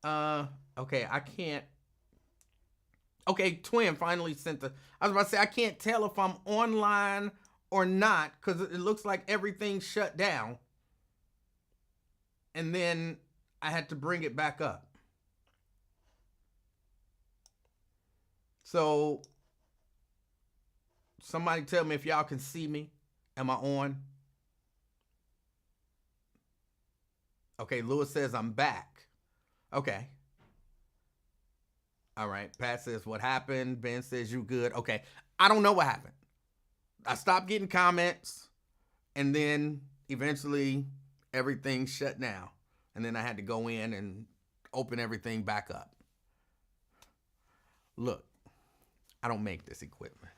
Uh, okay, I can't. Okay, Twin finally sent the. I was about to say I can't tell if I'm online or not because it looks like everything's shut down, and then I had to bring it back up. So somebody tell me if y'all can see me. Am I on? Okay, Lewis says I'm back. Okay. All right. Pat says what happened. Ben says you good. Okay. I don't know what happened. I stopped getting comments and then eventually everything shut down. And then I had to go in and open everything back up. Look, I don't make this equipment.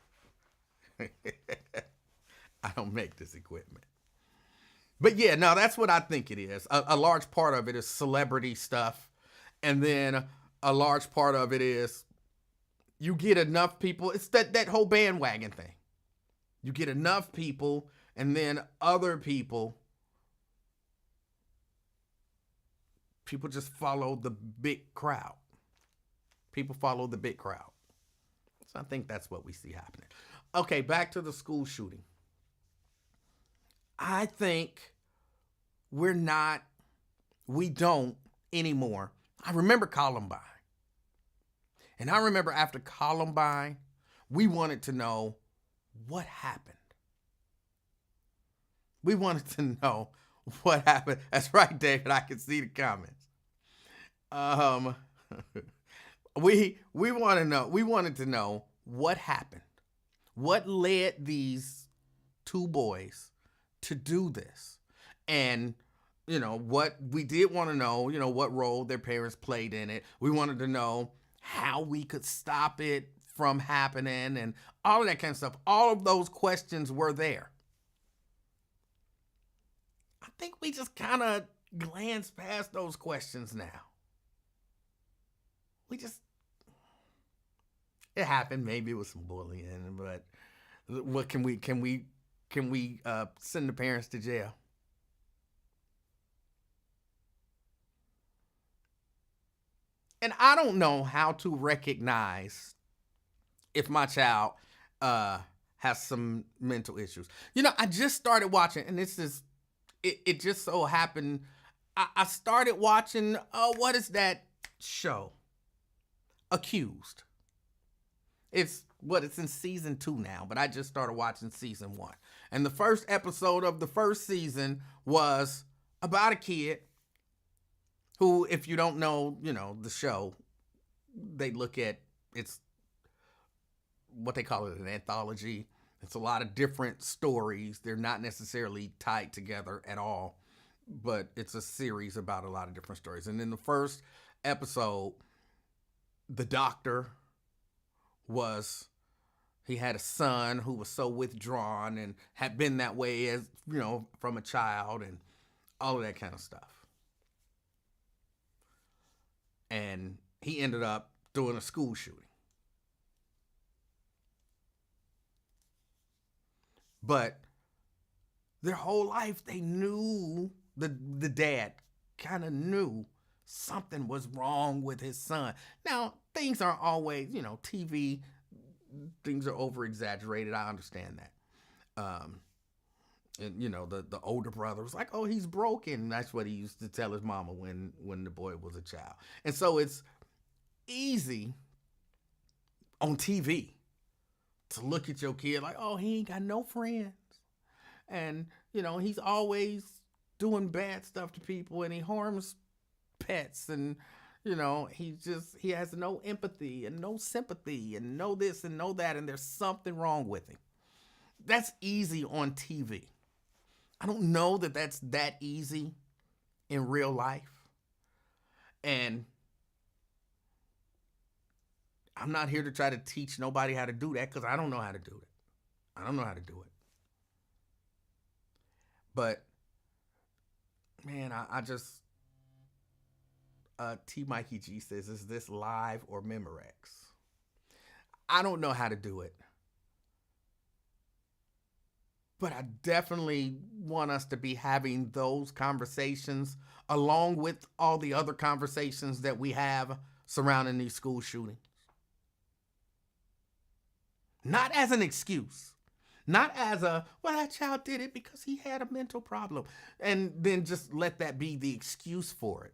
I don't make this equipment. But yeah, no, that's what I think it is. A large part of it is celebrity stuff. And then a large part of it is you get enough people. It's that whole bandwagon thing. You get enough people, and then other people just follow the big crowd. People follow the big crowd. So I think that's what we see happening. Okay, back to the school shooting. I think we're not, we don't anymore. I remember Columbine. And I remember after Columbine, we wanted to know what happened. We wanted to know what happened. That's right, David. I can see the comments. Um, we want to know. We wanted to know what happened. What led these two boys to do this, and what we did want to know. What role their parents played in it. We wanted to know how we could stop it from happening, and all of that kind of stuff. All of those questions were there. I think we just kind of glance past those questions now. We just it happened. Maybe it was some bullying, but what can we send the parents to jail? And I don't know how to recognize if my child uh has some mental issues. I just started watching, and this is it just so happened. I started watching what is that show? Accused. It's in season 2 now, but I just started watching season 1. And the first episode of the first season was about a kid who, if you don't know, the show, they look at it's what they call it an anthology. It's a lot of different stories. They're not necessarily tied together at all, but it's a series about a lot of different stories. And in the first episode, the doctor was he had a son who was so withdrawn and had been that way as from a child and all of that kind of stuff. And he ended up doing a school shooting. But their whole life they knew the dad kind of knew something was wrong with his son. Now, things aren't always, TV, things are over exaggerated. I understand that. And the older brother was like, "Oh, he's broken." That's what he used to tell his mama when the boy was a child. And so it's easy on TV to look at your kid like, "Oh, he ain't got no friends." And, he's always doing bad stuff to people and he harms pets and he has no empathy and no sympathy and no this and no that, and there's something wrong with him. That's easy on TV. I don't know that that's that easy in real life. And I'm not here to try to teach nobody how to do that because I don't know how to do it. I don't know how to do it. But man, I just T Mikey G says, is this live or Memorex? I don't know how to do it. But I definitely want us to be having those conversations along with all the other conversations that we have surrounding these school shootings. Not as an excuse, not as a, well, that child did it because he had a mental problem, and then just let that be the excuse for it.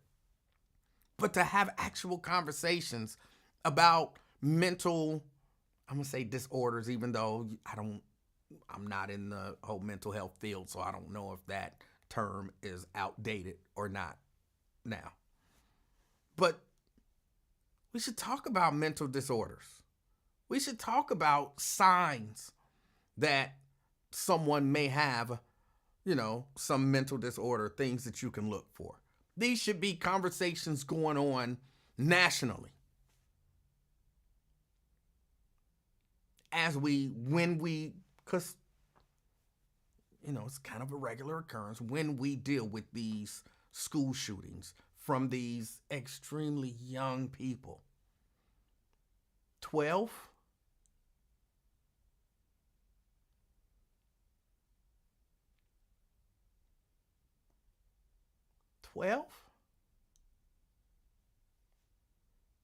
But to have actual conversations about mental, I'm gonna say disorders, even though I'm not in the whole mental health field, so I don't know if that term is outdated or not now. But we should talk about mental disorders. We should talk about signs that someone may have, some mental disorder, things that you can look for. These should be conversations going on nationally. Because, it's kind of a regular occurrence when we deal with these school shootings from these extremely young people. 12? 12?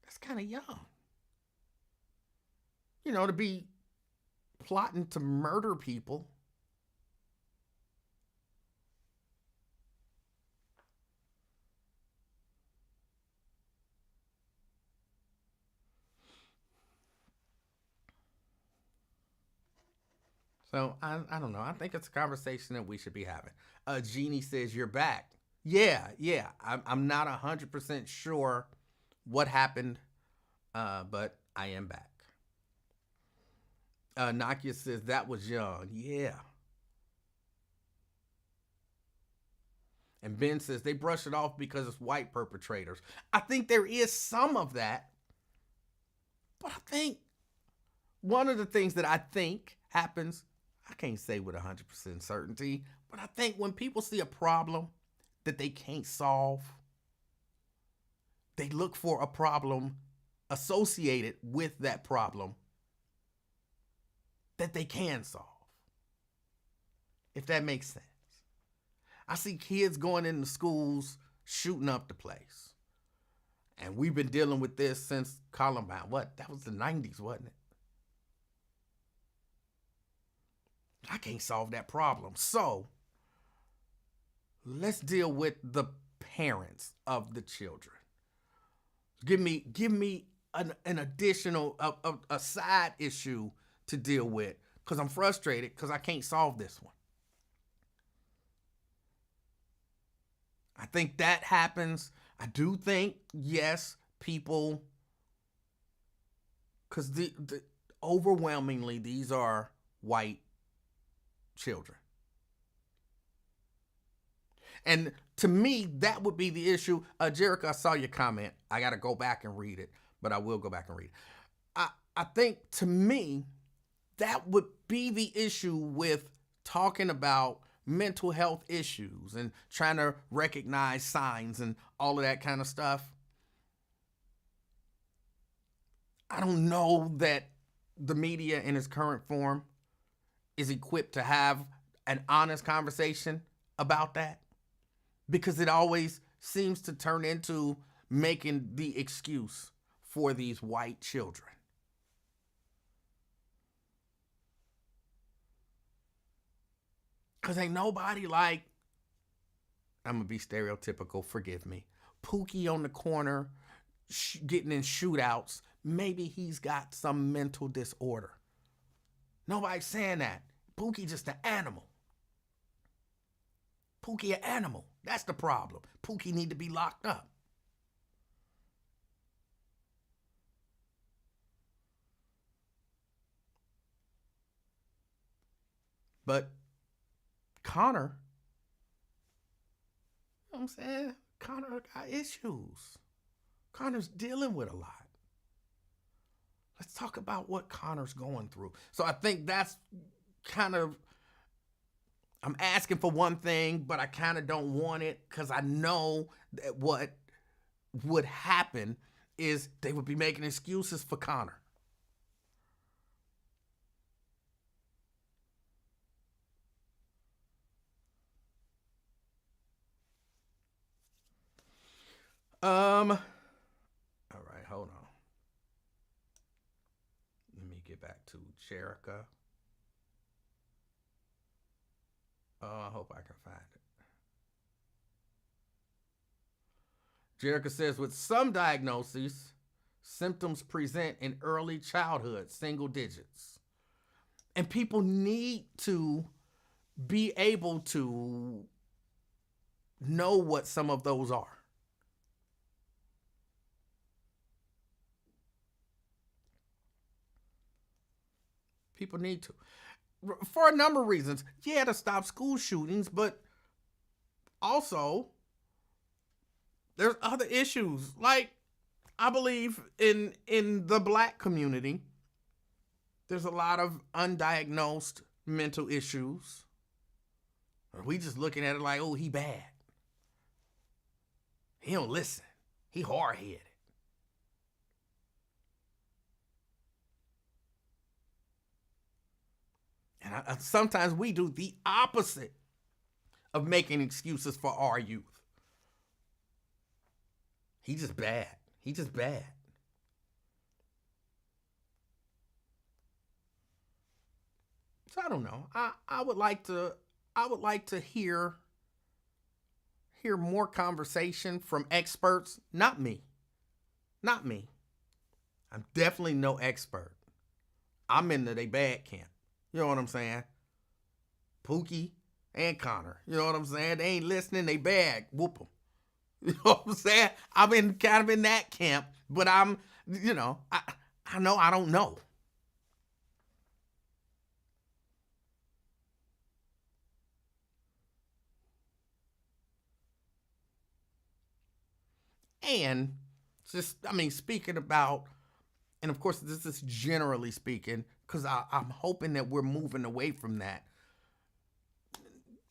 That's kind of young. To be plotting to murder people. So I don't know. I think it's a conversation that we should be having. Jeannie says you're back. Yeah. I'm not 100% sure what happened, but I am back. Nakia says that was young. Yeah. And Ben says they brush it off because it's white perpetrators. I think there is some of that. But I think one of the things that I think happens, I can't say with 100% certainty, but I think when people see a problem that they can't solve, they look for a problem associated with that problem that they can solve. If that makes sense. I see kids going into schools shooting up the place. And we've been dealing with this since Columbine. That was the 90s, wasn't it? I can't solve that problem. So let's deal with the parents of the children. Give me an additional, a side issue to deal with, because I'm frustrated because I can't solve this one. I think that happens. I do think, yes, people, because overwhelmingly these are white children. And to me, that would be the issue. Jericho, I saw your comment. I got to go back and read it, but I will go back and read it. I think, to me, that would be the issue with talking about mental health issues and trying to recognize signs and all of that kind of stuff. I don't know that the media in its current form is equipped to have an honest conversation about that, because it always seems to turn into making the excuse for these white children. Because ain't nobody like, I'm going to be stereotypical, forgive me, Pookie on the corner getting in shootouts. Maybe he's got some mental disorder. Nobody's saying that. Pookie just an animal. Pookie an animal. That's the problem. Pookie need to be locked up. But Connor, you know what I'm saying? Connor got issues. Connor's dealing with a lot. Let's talk about what Connor's going through. So I think that's kind of, I'm asking for one thing, but I kind of don't want it, because I know that what would happen is they would be making excuses for Connor. All right, hold on. Let me get back to Jerica. Oh, I hope I can find it. Jerica says, with some diagnoses, symptoms present in early childhood, single digits. And people need to be able to know what some of those are. People need to. For a number of reasons. Yeah, to stop school shootings, but also there's other issues. Like, I believe in the black community, there's a lot of undiagnosed mental issues. We just looking at it like, oh, he bad. He don't listen. He hard-headed. And sometimes we do the opposite of making excuses for our youth. He just bad. He just bad. So I don't know. I would like to hear more conversation from experts. Not me. Not me. I'm definitely no expert. I'm into they bad camp. You know what I'm saying? Pookie and Connor. You know what I'm saying? They ain't listening. They bad. Whoop them. You know what I'm saying? I'm in kind of in that camp, but I'm, I know I don't know. And just, speaking about, and of course, this is generally speaking, because I'm hoping that we're moving away from that.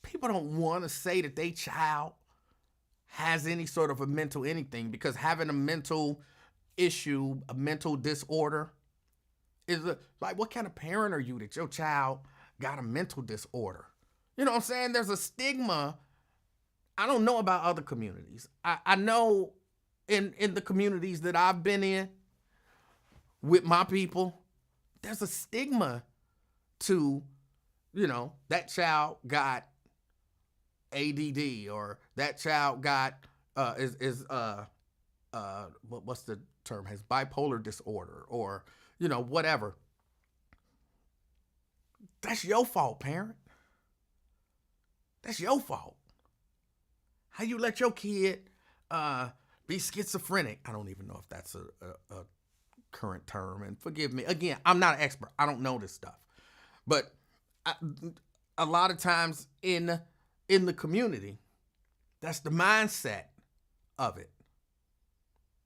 People don't want to say that their child has any sort of a mental anything, because having a mental issue, a mental disorder, is like, what kind of parent are you that your child got a mental disorder? You know what I'm saying? There's a stigma. I don't know about other communities. I know in the communities that I've been in with my people, there's a stigma to, that child got ADD, or that child got what's the term, has bipolar disorder, or whatever. That's your fault, parent. That's your fault. How you let your kid be schizophrenic? I don't even know if that's a current term, and forgive me. Again, I'm not an expert. I don't know this stuff. But a lot of times in the community, that's the mindset of it.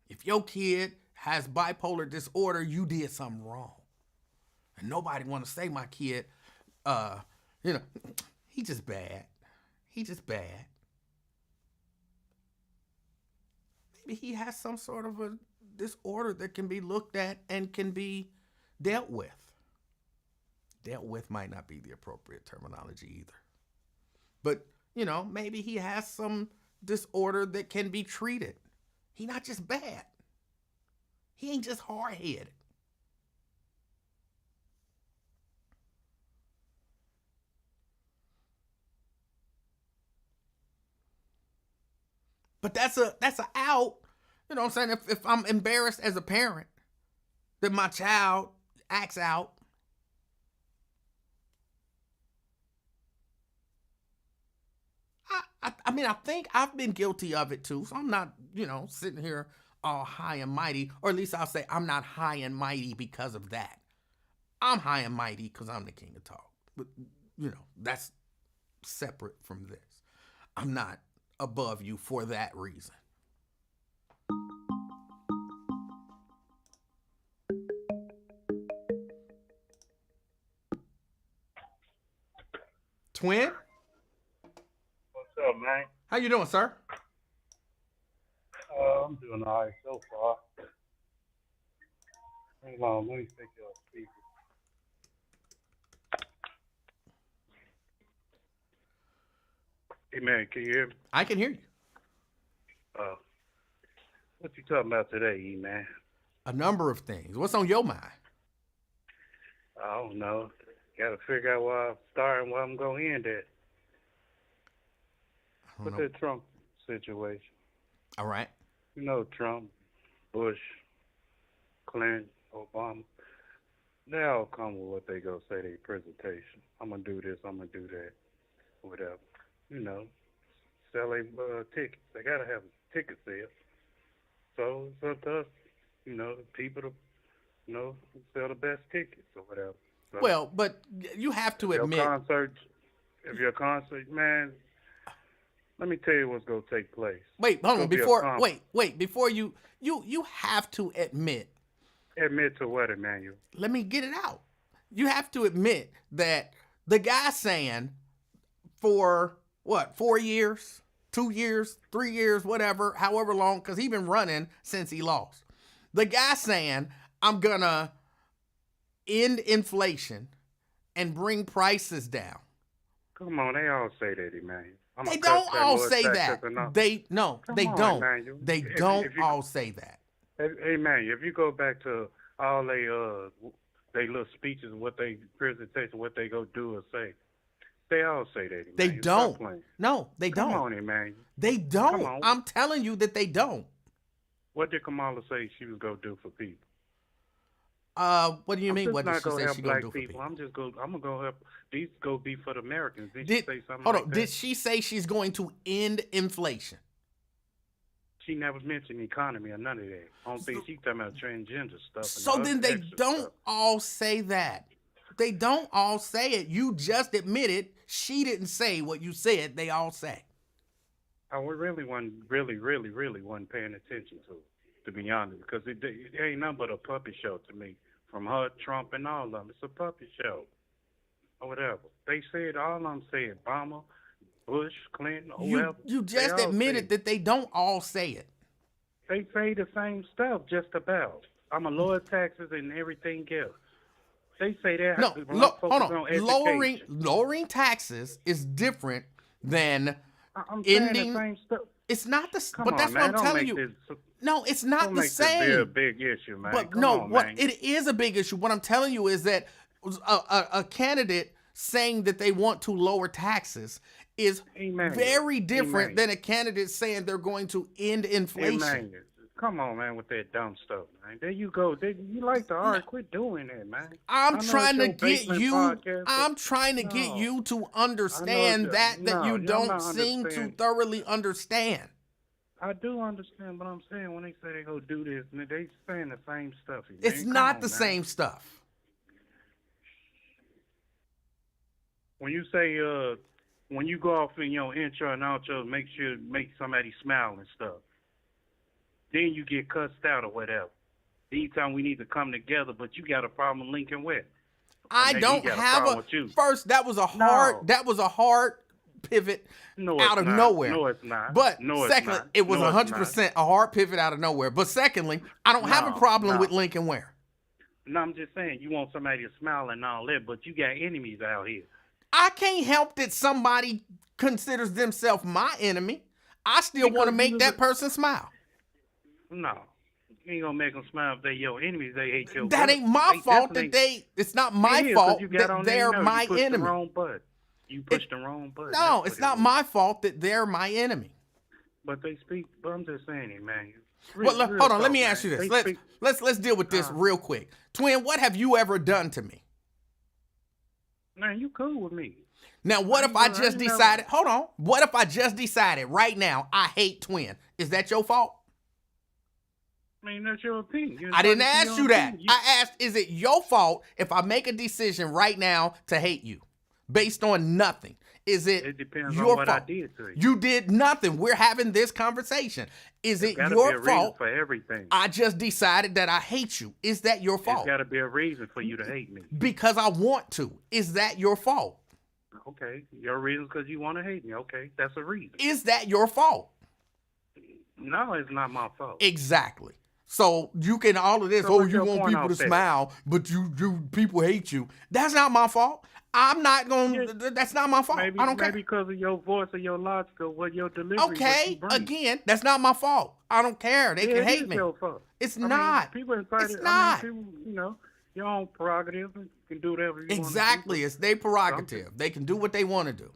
If your kid has bipolar disorder, you did something wrong. And nobody want to say my kid, he just bad. He just bad. Maybe he has some sort of a disorder that can be looked at and can be dealt with. Dealt with might not be the appropriate terminology either. But, maybe he has some disorder that can be treated. He not just bad. He ain't just hard-headed. But that's a out. You know what I'm saying? If I'm embarrassed as a parent that my child acts out, I think I've been guilty of it too. So I'm not, sitting here all high and mighty, or at least I'll say I'm not high and mighty because of that. I'm high and mighty because I'm the king of talk. But, that's separate from this. I'm not above you for that reason. Twin? What's up, man? How you doing, sir? I'm doing all right so far. Hold on, let me take your speaker. Hey, man, can you hear me? I can hear you. Uh, What you talking about today, E-Man? A number of things. What's on your mind? I don't know. Got to figure out where I'm starting, where I'm going to end at. I With don't know. that Trump situation. All right. You know, Trump, Bush, Clinton, Obama. They all come with what they go say their presentation. I'm going to do this, I'm going to do that, whatever. You know, sell a tickets. They got to have ticket sales. So it's up to us, you know, the people to, you know, sell the best tickets or whatever. So Well, but you have to your admit. concert, if your concert, man, let me tell you what's going to take place. Wait, hold on. Gonna be a Before con- wait, before you have to admit. Admit to what, Emanuel? Let me get it out. You have to admit that the guy saying for what, 4 years, 2 years, 3 years, whatever, however long, because he's been running since he lost. The guy saying, I'm gonna end inflation and bring prices down. Come on, they all say that, Emanuel. They don't all say that. They don't. Emmanuel. They don't all say that. Hey, man, if you go back to all they little speeches, what they presentation, what they go do or say, they all say that. They Emmanuel. don't. Stop playing. No, they don't. Come on, Emmanuel. They don't. Come on. I'm telling you that they don't. What did Kamala say she was gonna do for people? What do you mean? I'm What just did she not say gonna she help gonna black do for people? I'm gonna go help. These go be for the Americans. Did she say something Hold like on. that? Did she say she's going to end inflation? She never mentioned economy or none of that. I don't think she talking about transgender stuff. And So then they don't stuff. all say that. They don't all say it. You just admitted she didn't say what you said they all say. I really wasn't wasn't paying attention to be honest, because it ain't nothing but a puppet show to me. From her, Trump, and all of them, it's a puppet show or whatever. They said all of them said Obama, Bush, Clinton, whoever. You just admitted that they don't all say it. They say the same stuff, just about. I'm a lower taxes and everything else. They say that. No, hold on. On Lowering taxes is different than I'm saying ending. the same stuff. It's not the. Come but on, that's man, what I'm telling you. No, it's not don't the make same. This be a big issue, man. But Come no, on, what man. it is a big issue. What I'm telling you is that a candidate saying that they want to lower taxes is very different than a candidate saying they're going to end inflation. Come on, man, with that dumb stuff, man. There you go. You like to argue. Quit doing that, man. I'm trying to get you. I'm trying to get you to understand that you don't seem to thoroughly understand. I do understand, but I'm saying when they say they go do this, they saying the same stuff. It's not the same stuff. When you say when you go off in your intro and outro, make somebody smile and stuff. Then you get cussed out or whatever. Anytime we need to come together, but you got a problem linking with. I don't have a. First, that was a hard pivot out of nowhere. No, it's not. But secondly, it was 100% a hard pivot out of nowhere. But secondly, I don't have a problem with Lincoln Ware. No, I'm just saying you want somebody to smile and all that, but you got enemies out here. I can't help that somebody considers themselves my enemy. I still want to make that person smile. No. You ain't gonna make them smile if they your enemies. They hate your That ain't my fault that it's not my fault that they're my enemy. You pushed the wrong button. No, it's not my fault that they're my enemy. But they speak, but I'm just saying, man. Well, hold on, let me ask you this. Let's deal with this real quick. Twin, what have you ever done to me? Man, you cool with me. Now, what if I just decided, hold on, what if I just decided right now I hate Twin? Is that your fault? I mean, that's your opinion. I didn't ask you that. I asked, is it your fault if I make a decision right now to hate you based on nothing? Is it depends your on what fault? I did to you. You did nothing. We're having this conversation. Is it your be a fault? For everything. I just decided that I hate you. Is that your fault? There's got to be a reason for you to hate me. Because I want to. Is that your fault? Okay. Your reason because you want to hate me. Okay. That's a reason. Is that your fault? No, it's not my fault. Exactly. So you can all of this. So Oh, what's you your want point people to out there? smile, but you people hate you. That's not my fault. I'm not Yeah, gonna. That's not my fault. maybe I don't care. because of your voice or your logic or what your delivery, what you Okay, bring. again, that's not my fault. I don't care. They Yeah, can it hate is me. your fault. It's I mean, not. people It's entitled. I mean, not. people, your own prerogative. You can do whatever you want to do. Exactly. It's their prerogative. They can do what they want to do.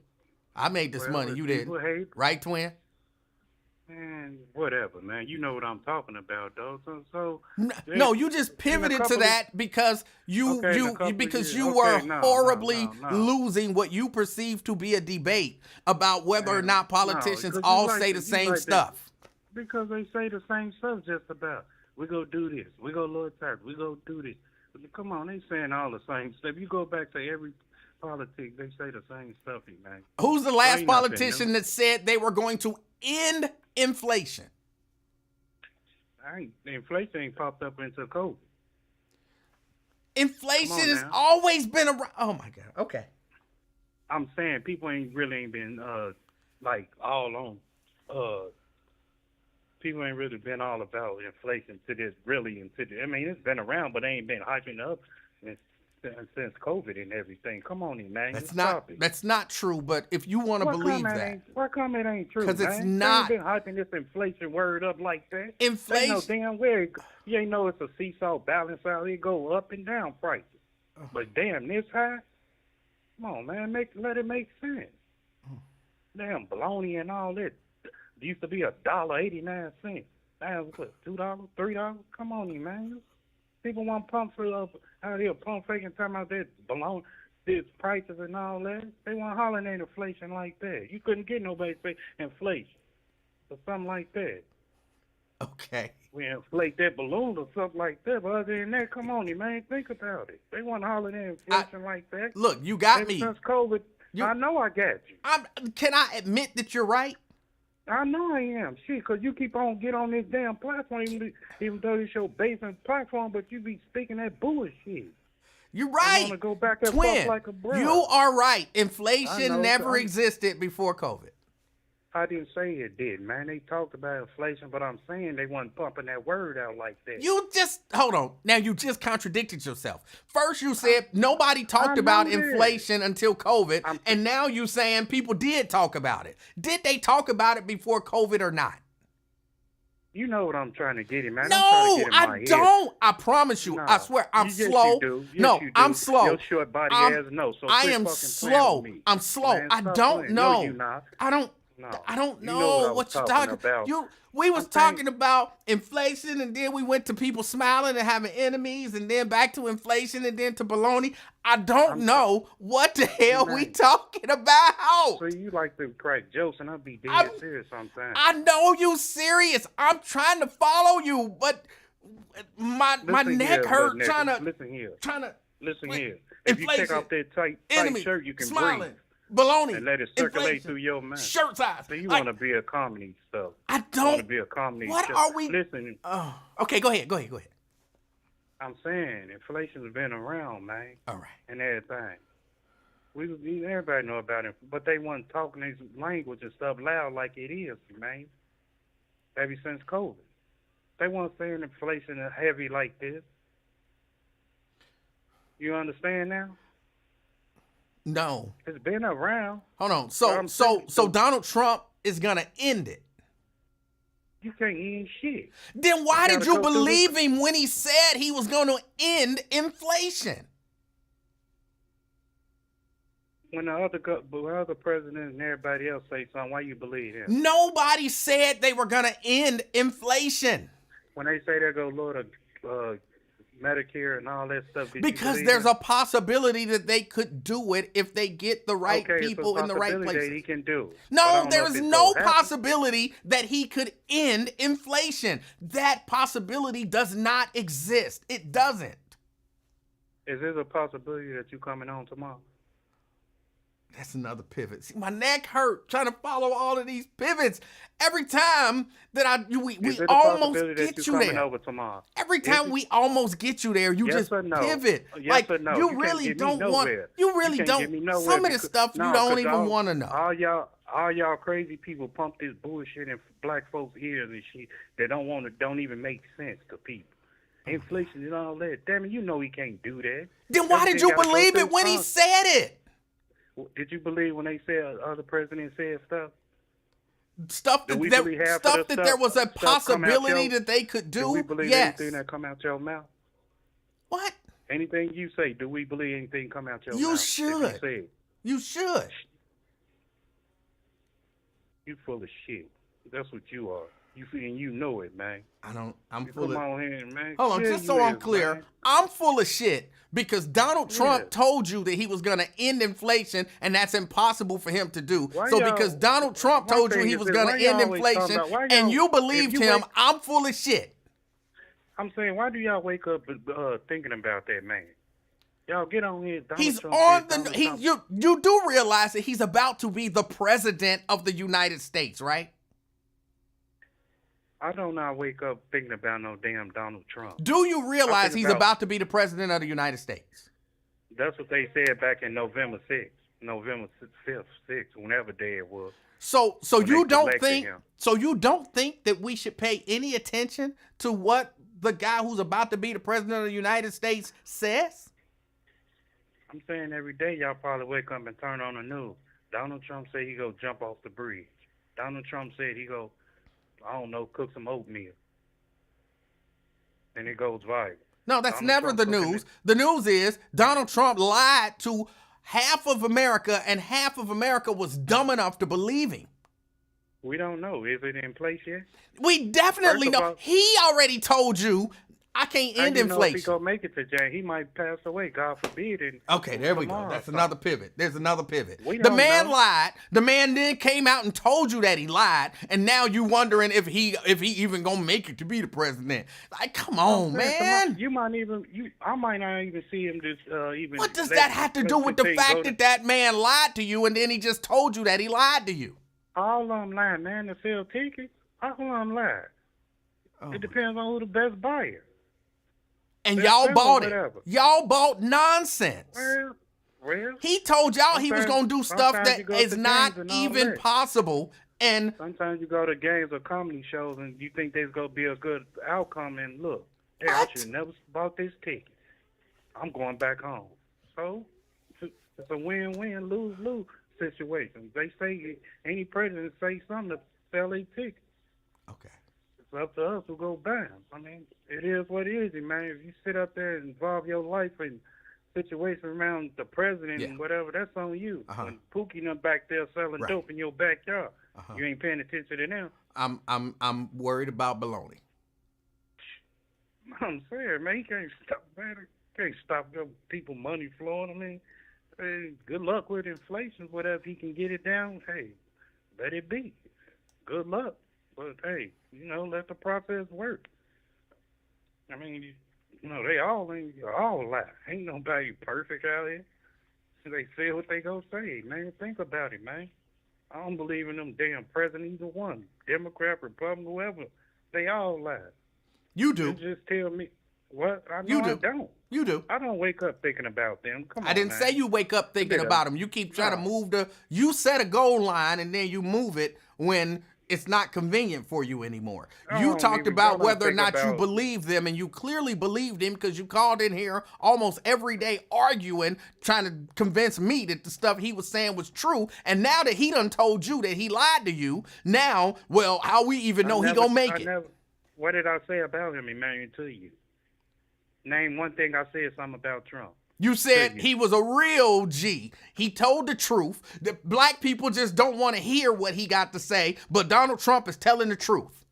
I made this money. If You people didn't. hate, Right, twin? man, whatever, man. You know what I'm talking about, though. So No, you just pivoted to that because you were horribly losing what you perceived to be a debate about whether or not politicians all say the same stuff. Because they say the same stuff just about. We go do this. We go Lord Tax. We go do this. Come on, they saying all the same stuff. You go back to every politics, they say the same stuff, man. Who's the last politician that said they were going to end inflation? Inflation ain't popped up until COVID. Inflation has always been around. Oh my God. Okay. I'm saying people ain't been like all on. People ain't really been all about inflation to this really I mean, it's been around, but they ain't been hyping up since COVID and everything. Come on, man. That's not true. But if you want to believe that, why come it ain't true? Because it's not. They ain't been hyping this inflation word up like that. Inflation. They know damn well you ain't know it's a seesaw balance out. It go up and down prices. But damn, this high. Come on, man. Let it make sense. Damn, bologna and all that. It used to be $1.89. Now it's what, $2, $3? Come on, man. People want pump out here pump faking talking about that bologna, these prices and all that. They want hollering at inflation like that. You couldn't get nobody to say inflation or something like that. Okay. We inflate that balloon or something like that. But other than that, come on, man, think about it. They want hollering at inflation like that. Look, you got me. Since COVID, I know I got you. Can I admit that you're right? I know I am. Shit, because you keep on get on this damn platform, even though it's your basement platform, but you be speaking that bullshit. You're right. Want to go back and Twin, forth like a bro. You are right. Inflation never existed before COVID. I didn't say it did, man. They talked about inflation, but I'm saying they wasn't pumping that word out like that. You just, hold on. Now, you just contradicted yourself. First, you said nobody talked about inflation until COVID, and now you saying people did talk about it. Did they talk about it before COVID or not? You know what I'm trying to get him, man. No, I don't. I promise you. No, I swear, I'm slow. No, I'm slow. Your short body ass no. So I am slow. I'm slow. Man, I don't know. No, I don't. No, I don't know what you're talking about. We was talking about inflation, and then we went to people smiling and having enemies, and then back to inflation, and then to baloney. I don't know what the hell we talking about. So you like to crack jokes, and I'll be dead serious sometimes. I know you serious. I'm trying to follow you, but my neck hurt trying to. Listen here. Listen here. If you take off that tight shirt, you can breathe. Baloney. And let it circulate through your mind. Shirt size. So you want to be a comedy stuff. I don't. Want to be a comedy What show. are we? Listen. Okay, go ahead. I'm saying inflation's been around, man. All right. And everything. Everybody know about it, but they wasn't talking this language and stuff loud like it is, man. Ever since COVID. They weren't saying inflation is heavy like this. You understand now? No. It's been around. Hold on. So Donald Trump is gonna end it. You can't end shit. Then why did you believe him when he said he was gonna end inflation? When the other president and everybody else say something, why you believe him? Nobody said they were gonna end inflation. When they say they go Lord Medicare and all that stuff. Because there's a possibility that they could do it if they get the right people in the right places. That he can do. No, there's no possibility that he could end inflation. That possibility does not exist. It doesn't. Is there a possibility that you coming on tomorrow? That's another pivot. See, my neck hurt trying to follow all of these pivots. Every time that we almost get you there. Over tomorrow? Every time we almost get you there, you just pivot. Yes or no? You really don't want. You really don't. Some of the stuff you don't even want to know. All y'all crazy people pump this bullshit in black folks' ears and shit that don't even make sense to people. Inflation and all that. Damn it, you know he can't do that. Then why did you believe it when he said it? Did you believe when they said other presidents said stuff? Stuff that there was a possibility that they could do? Do we believe anything that come out your mouth? What? Anything you say, do we believe anything come out your mouth? You should. You should. You full of shit. That's what you are. You know it, man. I'm full of... Come on here, man. Hold on, just so I'm clear, man. I'm full of shit because Donald Trump told you that he was going to end inflation, and that's impossible for him to do. Because Donald Trump told you he was going to end inflation, and you believed him, I'm full of shit. I'm saying, why do y'all wake up thinking about that man? Y'all get on here. You do realize that he's about to be the president of the United States, right? I do not wake up thinking about no damn Donald Trump. Do you realize he's about to be the president of the United States? That's what they said back in November 6th, November 5th, 6th, whenever day it was. So you don't think that we should pay any attention to what the guy who's about to be the president of the United States says? I'm saying every day y'all probably wake up and turn on the news. Donald Trump said he go jump off the bridge. Donald Trump said he go, I don't know, cook some oatmeal. And it goes viral. No, that's never the news. The news is Donald Trump lied to half of America, and half of America was dumb enough to believe him. We don't know. Is it in place yet? We definitely know. He already told you, I can't end inflation. Know if he gonna make it to January, he might pass away. God forbid. Okay, there we go. That's another pivot. There's another pivot. The man lied. The man then came out and told you that he lied, and now you wondering if he even gonna make it to be the president. Like, come on, man. I might not even see him just even. What does that have to do with the fact that man lied to you, and then he just told you that he lied to you? All of them lying, man. To sell tickets, all of them lying. It depends on who the best buyer. And y'all bought it. Y'all bought nonsense. Well, he told y'all he was going to do stuff that is not even possible. And sometimes you go to games or comedy shows and you think there's going to be a good outcome. And look, hey, I should have never bought this ticket. I'm going back home. So it's a win-win, lose-lose situation. They say any president say something to sell a ticket. Okay. It's up to us to go buy them. I mean, it is what it is, man. If you sit up there and involve your life in situations around the president and whatever, that's on you. When Pookie them back there selling dope in your backyard, you ain't paying attention to them. I'm worried about baloney. I'm saying, man, he can't stop, man. He can't stop them people money flowing. I mean, hey, good luck with inflation. Whatever he can get it down, hey, let it be. Good luck. But, hey, let the process work. I mean, they all lie. Ain't nobody perfect out here. They say what they gonna say, man. Think about it, man. I don't believe in them damn president, either one. Democrat, Republican, whoever. They all lie. You do. You just tell me what? I don't. You do. I don't wake up thinking about them. Come on, I didn't say you wake up thinking about them. You keep trying to move you set a goal line and then you move it when it's not convenient for you anymore. You talked about whether or not you believe them, and you clearly believed him because you called in here almost every day arguing, trying to convince me that the stuff he was saying was true. And now that he done told you that he lied to you, now, well, how we even know he gonna make it? What did I say about him, Emanuel, to you? Name one thing I said something about Trump. You said he was a real G. He told the truth. The black people just don't want to hear what he got to say, but Donald Trump is telling the truth.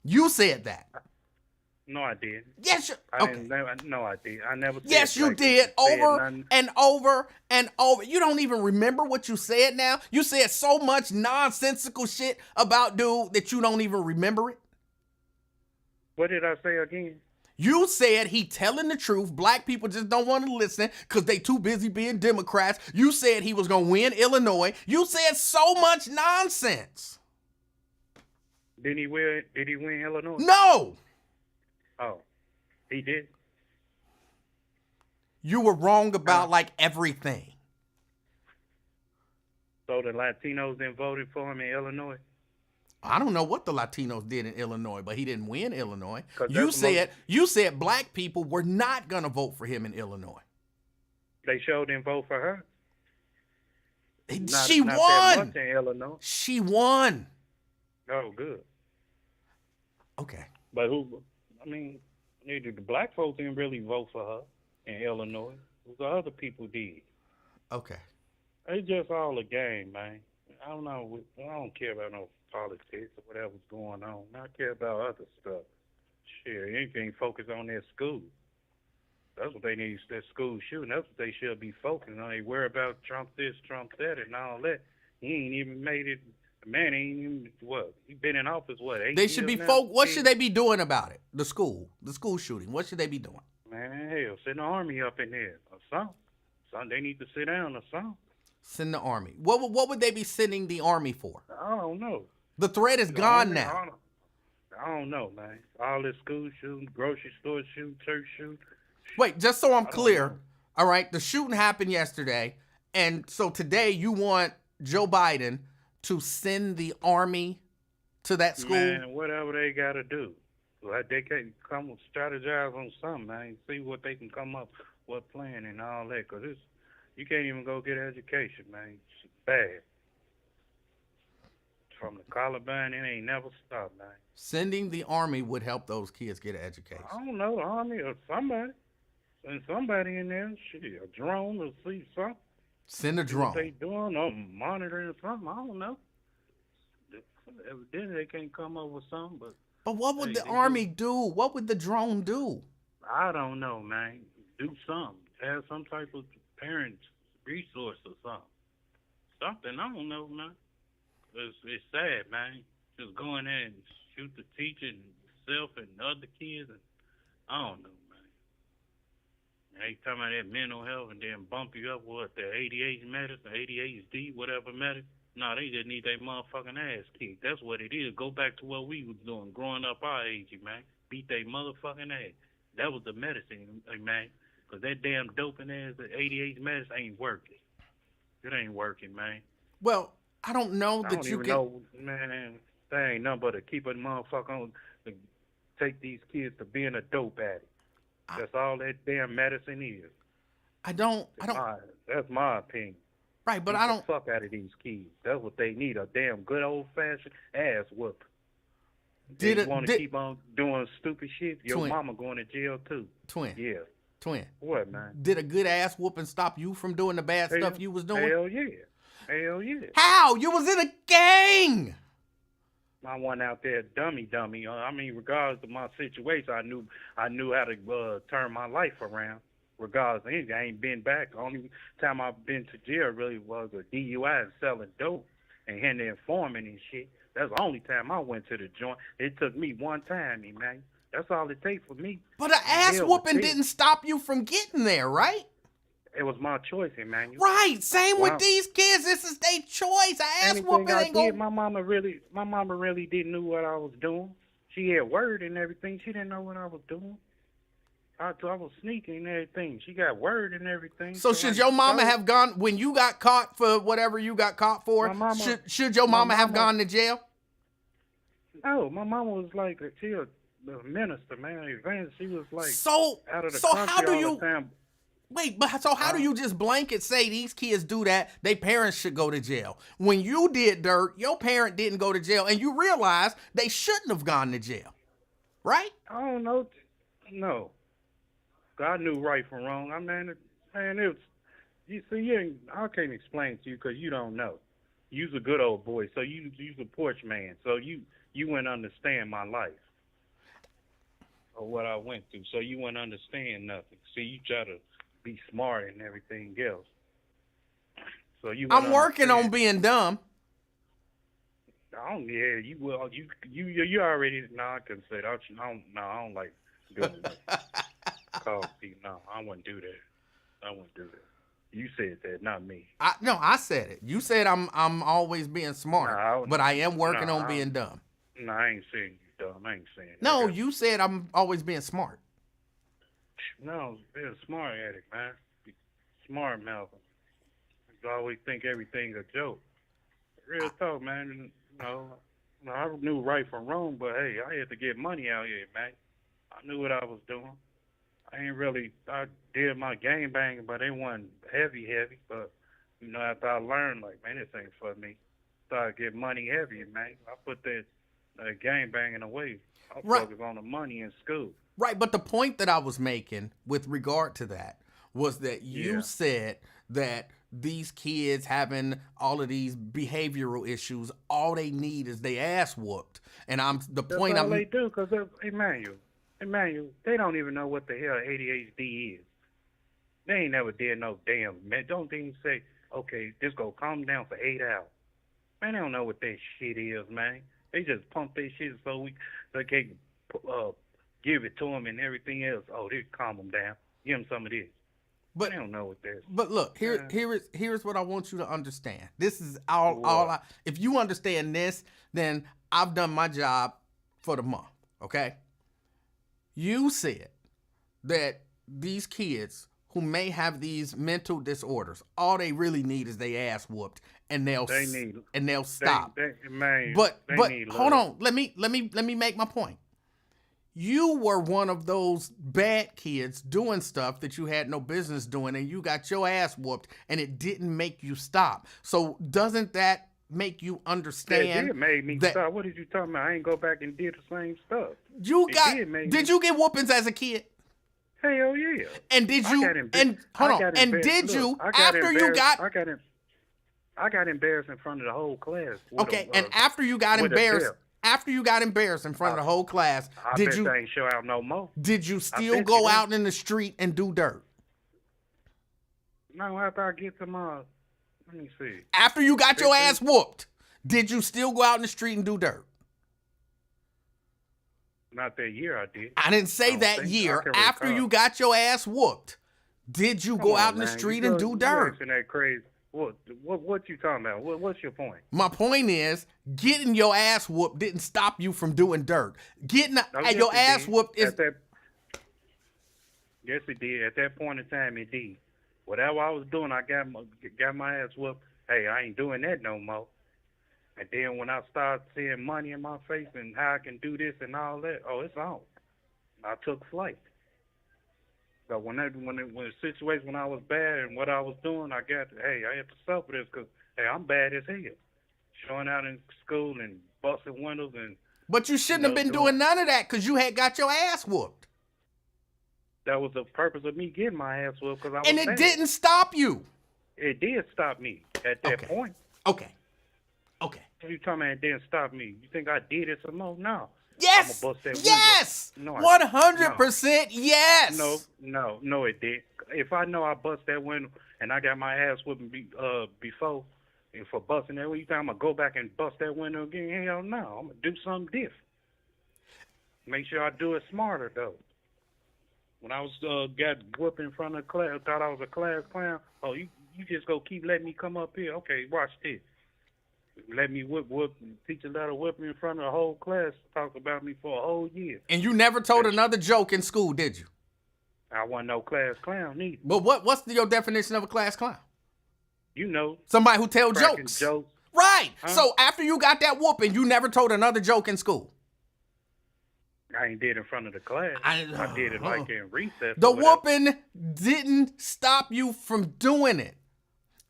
You said that. No, I did. Yes, No, I did. I never said yes, you did. Over and over and over. You don't even remember what you said now? You said so much nonsensical shit about dude that you don't even remember it? What did I say again? You said he telling the truth. Black people just don't want to listen because they too busy being Democrats. You said he was going to win Illinois. You said so much nonsense. Did he win Illinois? No. Oh, he did? You were wrong about like everything. So the Latinos then voted for him in Illinois? I don't know what the Latinos did in Illinois, but he didn't win Illinois. Because You that's the most, said you said black people were not gonna vote for him in Illinois. they showed didn't vote for her. She Not that won. much in Illinois. She won. Oh, good. Okay. But who, I mean, neither the black folks didn't really vote for her in Illinois. The other people did. Okay. It's just all a game, man. I don't know. I don't care about no politics or whatever's going on. I care about other stuff. Shit, anything focused on their school. That's what they need, their school shooting. That's what they should be focusing on. They worry about Trump this, Trump that, and all that. He ain't even made it. The man ain't even, what? He been in office, what, 8 They years should be now? what should they be doing about it? The school shooting. What should they be doing? Man, hell, send the army up in there or something. They need to sit down or something. Send the army. What would they be sending the army for? I don't know. The threat is The gone army, now. I don't know, man. All this school shooting, grocery store shooting, church shooting. Wait, just so I'm don't clear, know. all right, the shooting happened yesterday, and so today you want Joe Biden to send the army to that school? Man, whatever they got to do. Like they can come strategize on something, man. See what they can come up, what plan and all that. Because you can't even go get education, man. It's bad. From the Columbine, it ain't never stopped, man. Sending the army would help those kids get an education. I don't know, the army or somebody. Send somebody in there, shit, a drone or see something. Send a See what they drone. doing or monitoring something. I don't know. Evidently they can't come up with something, but But what would Hey, the they army do? What would the drone do? I don't know, man. Do something. Have some type of parent resource or something. Something. I don't know, man. It's sad, man. Just go in there and shoot the teacher and self and other kids. And I don't know, man. They talking about that mental health and then bump you up with the ADHD medicine, ADHD, whatever medicine. No, they just need their motherfucking ass kicked. That's what it is. Go back to what we was doing growing up our age, man. Beat their motherfucking ass. That was the medicine, man. Because that damn doping ass, the ADHD medicine ain't working. It ain't working, man. Well, I don't know I that don't you even can. know, man. That ain't nothing but to keep a motherfucker on, to take these kids to being a dope addict. That's all that damn medicine is. I don't. That's my opinion. Right, but Beat I don't. the fuck out of these kids. That's what they need, a damn good old-fashioned ass whoop. Did They it? want to keep on doing stupid shit, your Twin. mama going to jail, too. Twin. Yeah. Twin. What, man? Did a good ass whooping stop you from doing the bad Hell- stuff you was doing? Hell yeah. Hell yeah. How? You was in a gang. I went out there dummy. I mean, regardless of my situation, I knew how to turn my life around. Regardless of anything, I ain't been back. The only time I've been to jail really was a DUI and selling dope and handing informant and shit. That's the only time I went to the joint. It took me one time, man. That's all it takes for me. But an ass Hell, whooping it- didn't stop you from getting there, right? It was my choice, Emmanuel. Right. Same with Wow. these kids. This is their choice. An ass Anything whooping I ain't did, going. my mama really didn't know what I was doing. She had word and everything. She didn't know what I was doing. I was sneaking and everything. She got word and everything. So should your mama have gone when you got caught for whatever you got caught for? My mama- should your my mama have mama- gone to jail? No, my mama was like she a minister, man. Evangelist. She was like So out of the so country how do all you the time. wait? But so how do you just blanket say these kids do that? They parents should go to jail. When you did dirt, your parent didn't go to jail, and you realize they shouldn't have gone to jail, right? I don't know. No, I knew right from wrong. I mean, it was. You see, I can't explain to you because you don't know. You's a good old boy, so you's a porch man, so you wouldn't understand my life or what I went through, so you wouldn't understand nothing. See, you try to be smart and everything else. So you. I'm working on being dumb. I don't. Yeah, you will. You already. No, I couldn't say that. I don't like doing that. Coffee. No, I wouldn't do that. I wouldn't do that. You said that, not me. No, I said it. You said I'm always being smart, No, but I am working no, on being dumb. No, I ain't saying you dumb. I ain't saying that. No, you said I'm always being smart. No, be a smart at it, man. Be smart, Malcolm. You always think everything's a joke. Real talk, man. I knew right from wrong, but hey, I had to get money out here, man. I knew what I was doing. I did my game banging, but it wasn't heavy. But, after I learned, like, man, this ain't for me. Started getting money heavy, man. I put that game banging away. I Right. focus on the money in school. Right, but the point that I was making with regard to that was that you said that these kids having all of these behavioral issues, all they need is they ass whooped. And That's all they do, because Emanuel, they don't even know what the hell ADHD is. They ain't never did no damn, man. Don't even say, okay, just go calm down for 8 hours. Man, they don't know what that shit is, man. They just pump their shit so they can give it to them and everything else. Oh, they calm them down. Give them some of this. But they don't know what that is. But look, here's what I want you to understand. This is all if you understand this, then I've done my job for the month, okay? You said that these kids who may have these mental disorders, all they really need is they ass whooped, and they'll stop. But hold on, let me make my point. You were one of those bad kids doing stuff that you had no business doing, and you got your ass whooped, and it didn't make you stop. So doesn't that make you understand? It made me stop. What are you talking about? I ain't go back and did the same stuff. Did you get whoopings as a kid? Hell yeah. And did you? I got embarrassed in front of the whole class. Okay, and after you got embarrassed in front of the whole class, they ain't show out no more. Did you still go out in the street and do dirt? No, after I get to my, let me see. After you got your ass whooped, did you still go out in the street and do dirt? Not that year I did. I didn't say that year. After you got your ass whooped, did you go out in the street and do dirt? That crazy. What you talking about? What's your point? My point is, getting your ass whooped didn't stop you from doing dirt. Getting your ass whooped is... Yes, it did. At that point in time, it did. Whatever I was doing, I got my ass whooped. Hey, I ain't doing that no more. And then when I started seeing money in my face and how I can do this and all that, it's on. I took flight. So when the situation when I was bad and what I was doing, I had to suffer this because I'm bad as hell. Showing out in school and busting windows and. But you shouldn't have been doing none of that because you had got your ass whooped. That was the purpose of me getting my ass whooped because I was And it bad. Didn't stop you. It did stop me at that point. Okay. What you talking about? It didn't stop me. You think I did it some more? No. Yes. I'm bust that yes. No, 100% yes. No, it did. If I know I bust that window and I got my ass whooping before and for busting that window, you think I'm gonna go back and bust that window again? Hell no. I'm gonna do something different. Make sure I do it smarter though. When I was got whooped in front of the class, thought I was a class clown. Oh, you just go keep letting me come up here. Okay, watch this. Let me whoop, teacher let her whip me in front of the whole class, talk about me for a whole year. And you never told another joke in school, did you? I wasn't no class clown either. But what's your definition of a class clown? Somebody who tell jokes. Right. Huh? So after you got that whooping, you never told another joke in school. I ain't did in front of the class. I did it like in recess. The whooping didn't stop you from doing it.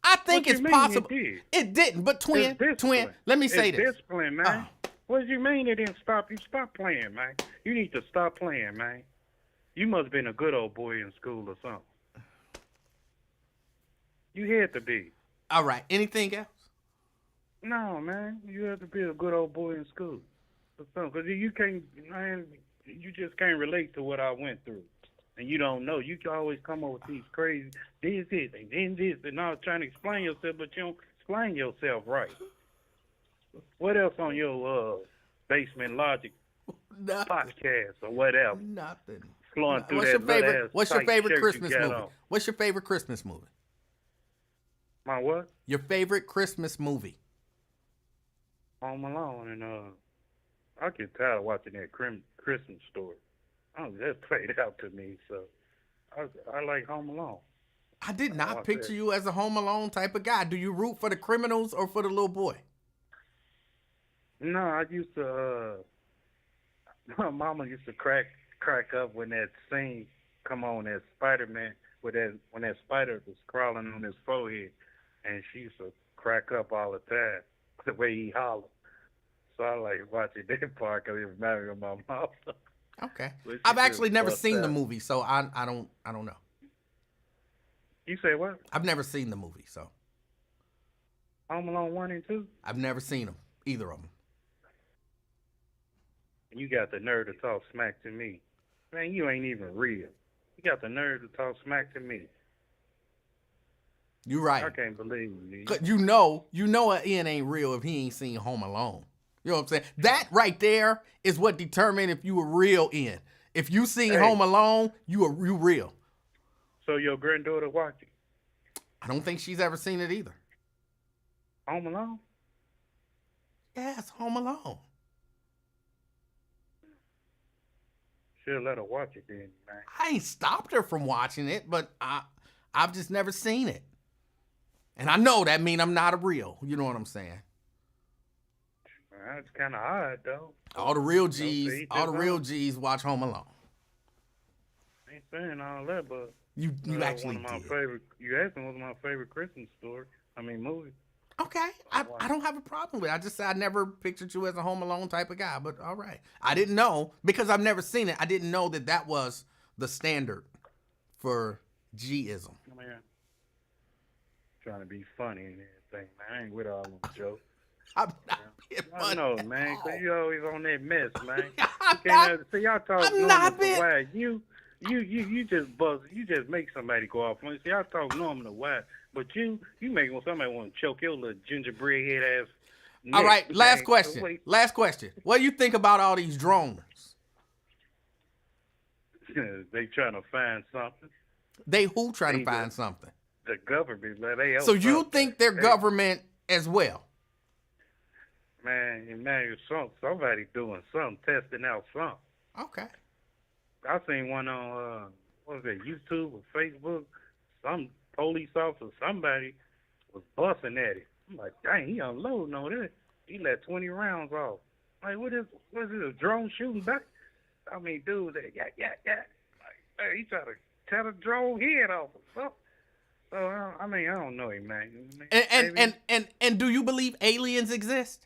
I think it's possible. It didn't, but twin, let me say this. Discipline, man. What do you mean it didn't stop you? Stop playing, man. You need to stop playing, man. You must have been a good old boy in school or something. You had to be. All right. Anything else? No, man. You have to be a good old boy in school or something. Because you can't, man, you just can't relate to what I went through. And you don't know. You can always come up with these crazy, this, and then this, and all trying to explain yourself, but you don't explain yourself right. What else on your Basement Logic podcast or whatever? Nothing. Flowing through What's your favorite Christmas movie? What's your favorite Christmas movie? My what? Your favorite Christmas movie? Home Alone, and I get tired of watching that Christmas Story. That played out to me, so I like Home Alone. I did not picture you as a Home Alone type of guy. Do you root for the criminals or for the little boy? No, I used to. My mama used to crack up when that scene come on as Spider Man with that when that spider was crawling on his forehead, and she used to crack up all the time the way he hollered. So I like watching that part because it reminded me of my mom. Okay. But she I've just actually never bust seen the out. movie, so I don't know. You say what? I've never seen the movie, so Home Alone 1 and 2? I've never seen them, either of them. You got the nerve to talk smack to me. Man, you ain't even real. You got the nerve to talk smack to me. You're I right. can't believe you. 'Cause you know an Ian ain't real if he ain't seen Home Alone. You know what I'm saying? That right there is what determined if you a real Ian. If you seen Hey, Home Alone, you real. so your granddaughter watching I don't think she's ever seen it either. Home Alone? Yeah, it's Home Alone. Should let her watch it then, man. I ain't stopped her from watching it, but I've just never seen it. And I know that mean I'm not a real. You know what I'm saying? That's kind of odd, though. All the real To G's, each all his the real own. G's watch Home Alone. I ain't saying all that, but You one actually of my did. favorite. You asked me what's my favorite Christmas story. I mean, movie. Okay, I I watch. don't have a problem with it. I just said I never pictured you as a Home Alone type of guy, but all right. I didn't know because I've never seen it. I didn't know that that was the standard for G-ism. I mean, trying to be funny and everything, man. I ain't with all them jokes. I'm not being I funny know, at man, 'cause all. you always on that mess, man. You I'm can't not. ever, see y'all talk I'm normal not to being. why you just buzz. You just make somebody go off. See, I talk normal to why, but you make somebody want to choke your little gingerbread head ass All neck. right. Last Man, so question. wait, Last question. What do you think about all these drones? they trying to find something. They who trying to They find something? the government, man, they So owe you something. think they're Hey, government as well? man, somebody doing something, testing out something. Okay. I seen one on what was it, YouTube or Facebook? Some police officer, somebody was busting at it. I'm like, dang, he unloading on this. He let 20 rounds off. Like, what is this, a drone shooting back? I mean, dude, yeah. Like, hey, he trying to cut a drone head off or something. So, I mean, I don't know him, man. And and Maybe and and, and do you believe aliens exist?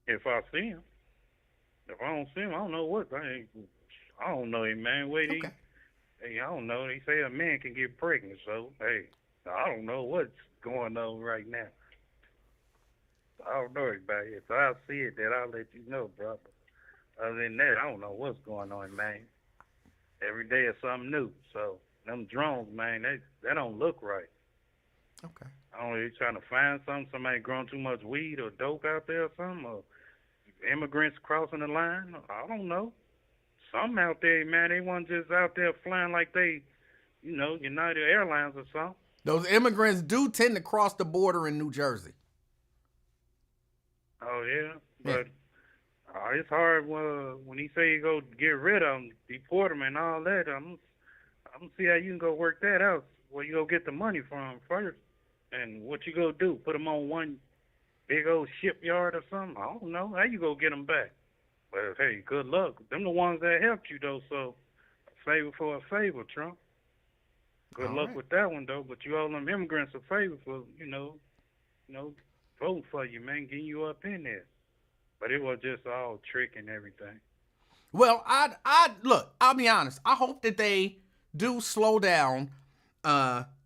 if I see him. If I don't see him, I don't know what. I don't know him, man. Wait, Okay. hey, I don't know. They say a man can get pregnant, so, hey, I don't know what's going on right now. I don't know about it. If I see it, then I'll let you know, bro. Other than that, I don't know what's going on, man. Every day is something new. So them drones, man, they don't look right. Okay. I don't know, they trying to find something, somebody growing too much weed or dope out there or something, or immigrants crossing the line. I don't know. Some out there, man, they weren't just out there flying like they, United Airlines or something. Those immigrants do tend to cross the border in New Jersey. Oh yeah, Yeah. but it's hard when he say you go get rid of them, deport them, and all that. I'm see how you can go work that out. Where you go get the money from first, and what you go do? Put them on one big old shipyard or something? I don't know. How you go get them back? But hey, good luck. Them the ones that helped you though. So favor for a favor, Trump. Good All luck right. with that one though. But you owe them immigrants a favor for voting for you, man, getting you up in there. But it was just all trick and everything. Well, I look. I'll be honest. I hope that they do slow down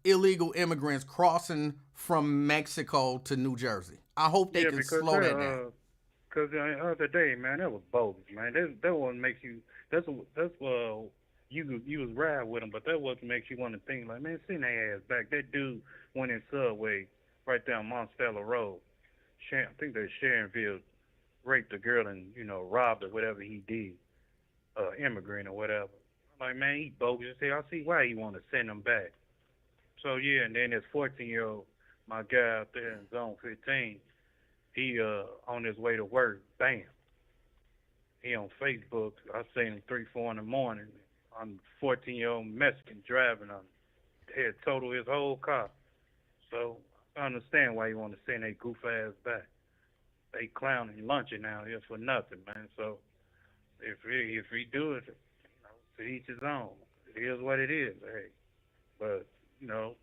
illegal immigrants crossing from Mexico to New Jersey. I hope they Yeah, can because slow that down. cause the other day, man, that was bogus, man. That one makes you. That's you was riding with them, but that what makes you want to think like, man, send their ass back. That dude went in Subway right down Monstella Road. I think that Sharonville raped the girl and robbed her, whatever he did, immigrant or whatever. I'm like, man, he bogus. I see why he want to send him back. So yeah, and then this 14-year-old, my guy out there in Zone 15, he on his way to work, bam. He on Facebook. I seen him 3, 4 in the morning on 14-year-old Mexican driving on. They had totaled his whole car. So I understand why you want to send that goof ass back. they clowning lunching out here for nothing, man. So if we do it, to each his own. It is what it is. Hey, but you know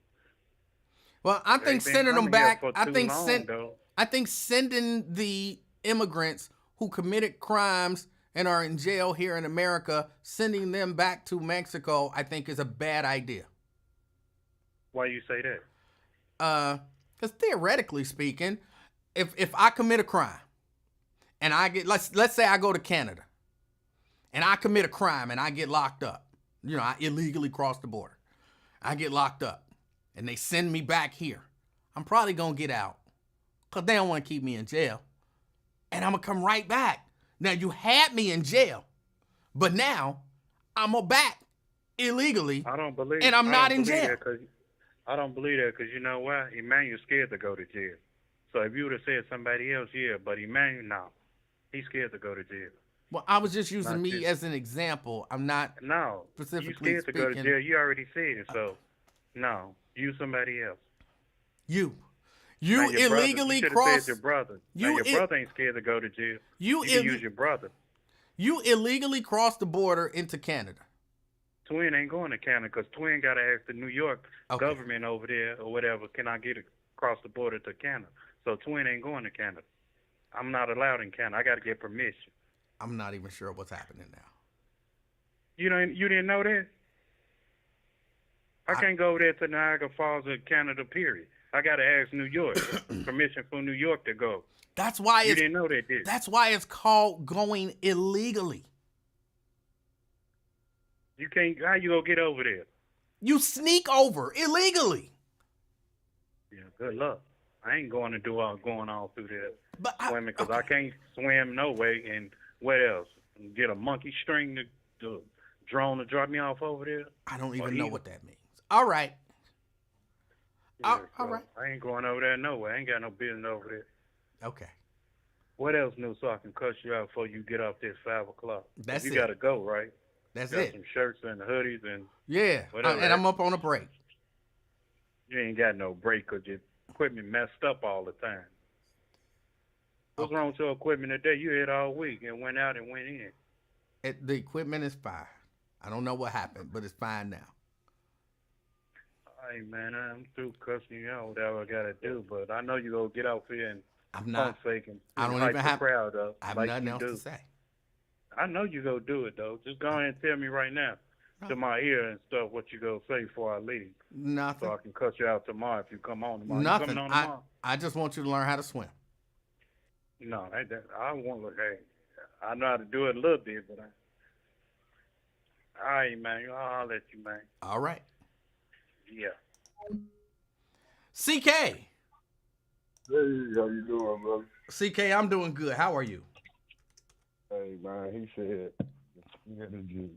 Well, I they think been sending them coming here back. for too long, though. I think sending the immigrants who committed crimes and are in jail here in America, sending them back to Mexico, I think is a bad idea. Why you say that? Because theoretically speaking, if I commit a crime and I get let's say I go to Canada and I commit a crime and I get locked up, I illegally cross the border, I get locked up, and they send me back here, I'm probably gonna get out because they don't want to keep me in jail, and I'm gonna come right back. Now you had me in jail, but now I'm back illegally, I don't believe, and I'm I not don't in believe jail. that because I don't believe that because you know why? Emmanuel's scared to go to jail. So if you would have said somebody else, yeah, but Emmanuel, no, he's scared to go to jail. Well, I was just using Not me you. as an example. I'm not No, you specifically scared to go to speaking. jail. You already said it. So no, you somebody else. You Now you your brother, you illegally should have said your crossed. brother. Now You your brother ain't scared to go to jail. you You can Ill, use your brother. you illegally crossed the border into Canada. Twin ain't going to Canada because Twin got to ask the New York Okay. government over there or whatever, can I get across the border to Canada? So Twin ain't going to Canada. I'm not allowed in Canada. I got to get permission. I'm not even sure what's happening now. You didn't know that? I can't go over there to Niagara Falls or Canada, period. I got to ask New York permission for New York to go. That's why You it's didn't know that, did you? that's why it's called going illegally. You can't. How you gonna get over there? You sneak over illegally. Yeah, good luck. I ain't going to do all going all through there But swimming because I can't swim no way. And what else? Get a monkey string to drone to drop me off over there? I don't even Or know either. what that means. All right. Yeah, All right. I ain't going over there no way. I ain't got no business over there. Okay. What else new so I can cuss you out before you get off this 5 o'clock? That's you it. got to go, right? That's Got it. some shirts and hoodies and Yeah. whatever. And I'm up on a break. You ain't got no break because your equipment messed up all the time. What's wrong with your equipment today? You had all week and went out and went in. The equipment is fine. I don't know what happened, but it's fine now. Hey, man, I'm through cussing you out, whatever I got to do, but I know you going to get out here and I'm not. fake and I don't hype even the have. crowd up I have like nothing you else do. to say. I know you go do it, though. Just go ahead and tell me right now to my ear and stuff what you going to say before I leave. Nothing. So I can cuss you out tomorrow if you come on tomorrow. You Nothing. coming on tomorrow? I just want you to learn how to swim. No, I won't look. Hey, I know how to do it a little bit, but all right, man. I'll let you, man. All right. Yeah. CK. Hey, how you doing, brother? CK, I'm doing good. How are you? Hey, man, he said, scared of G.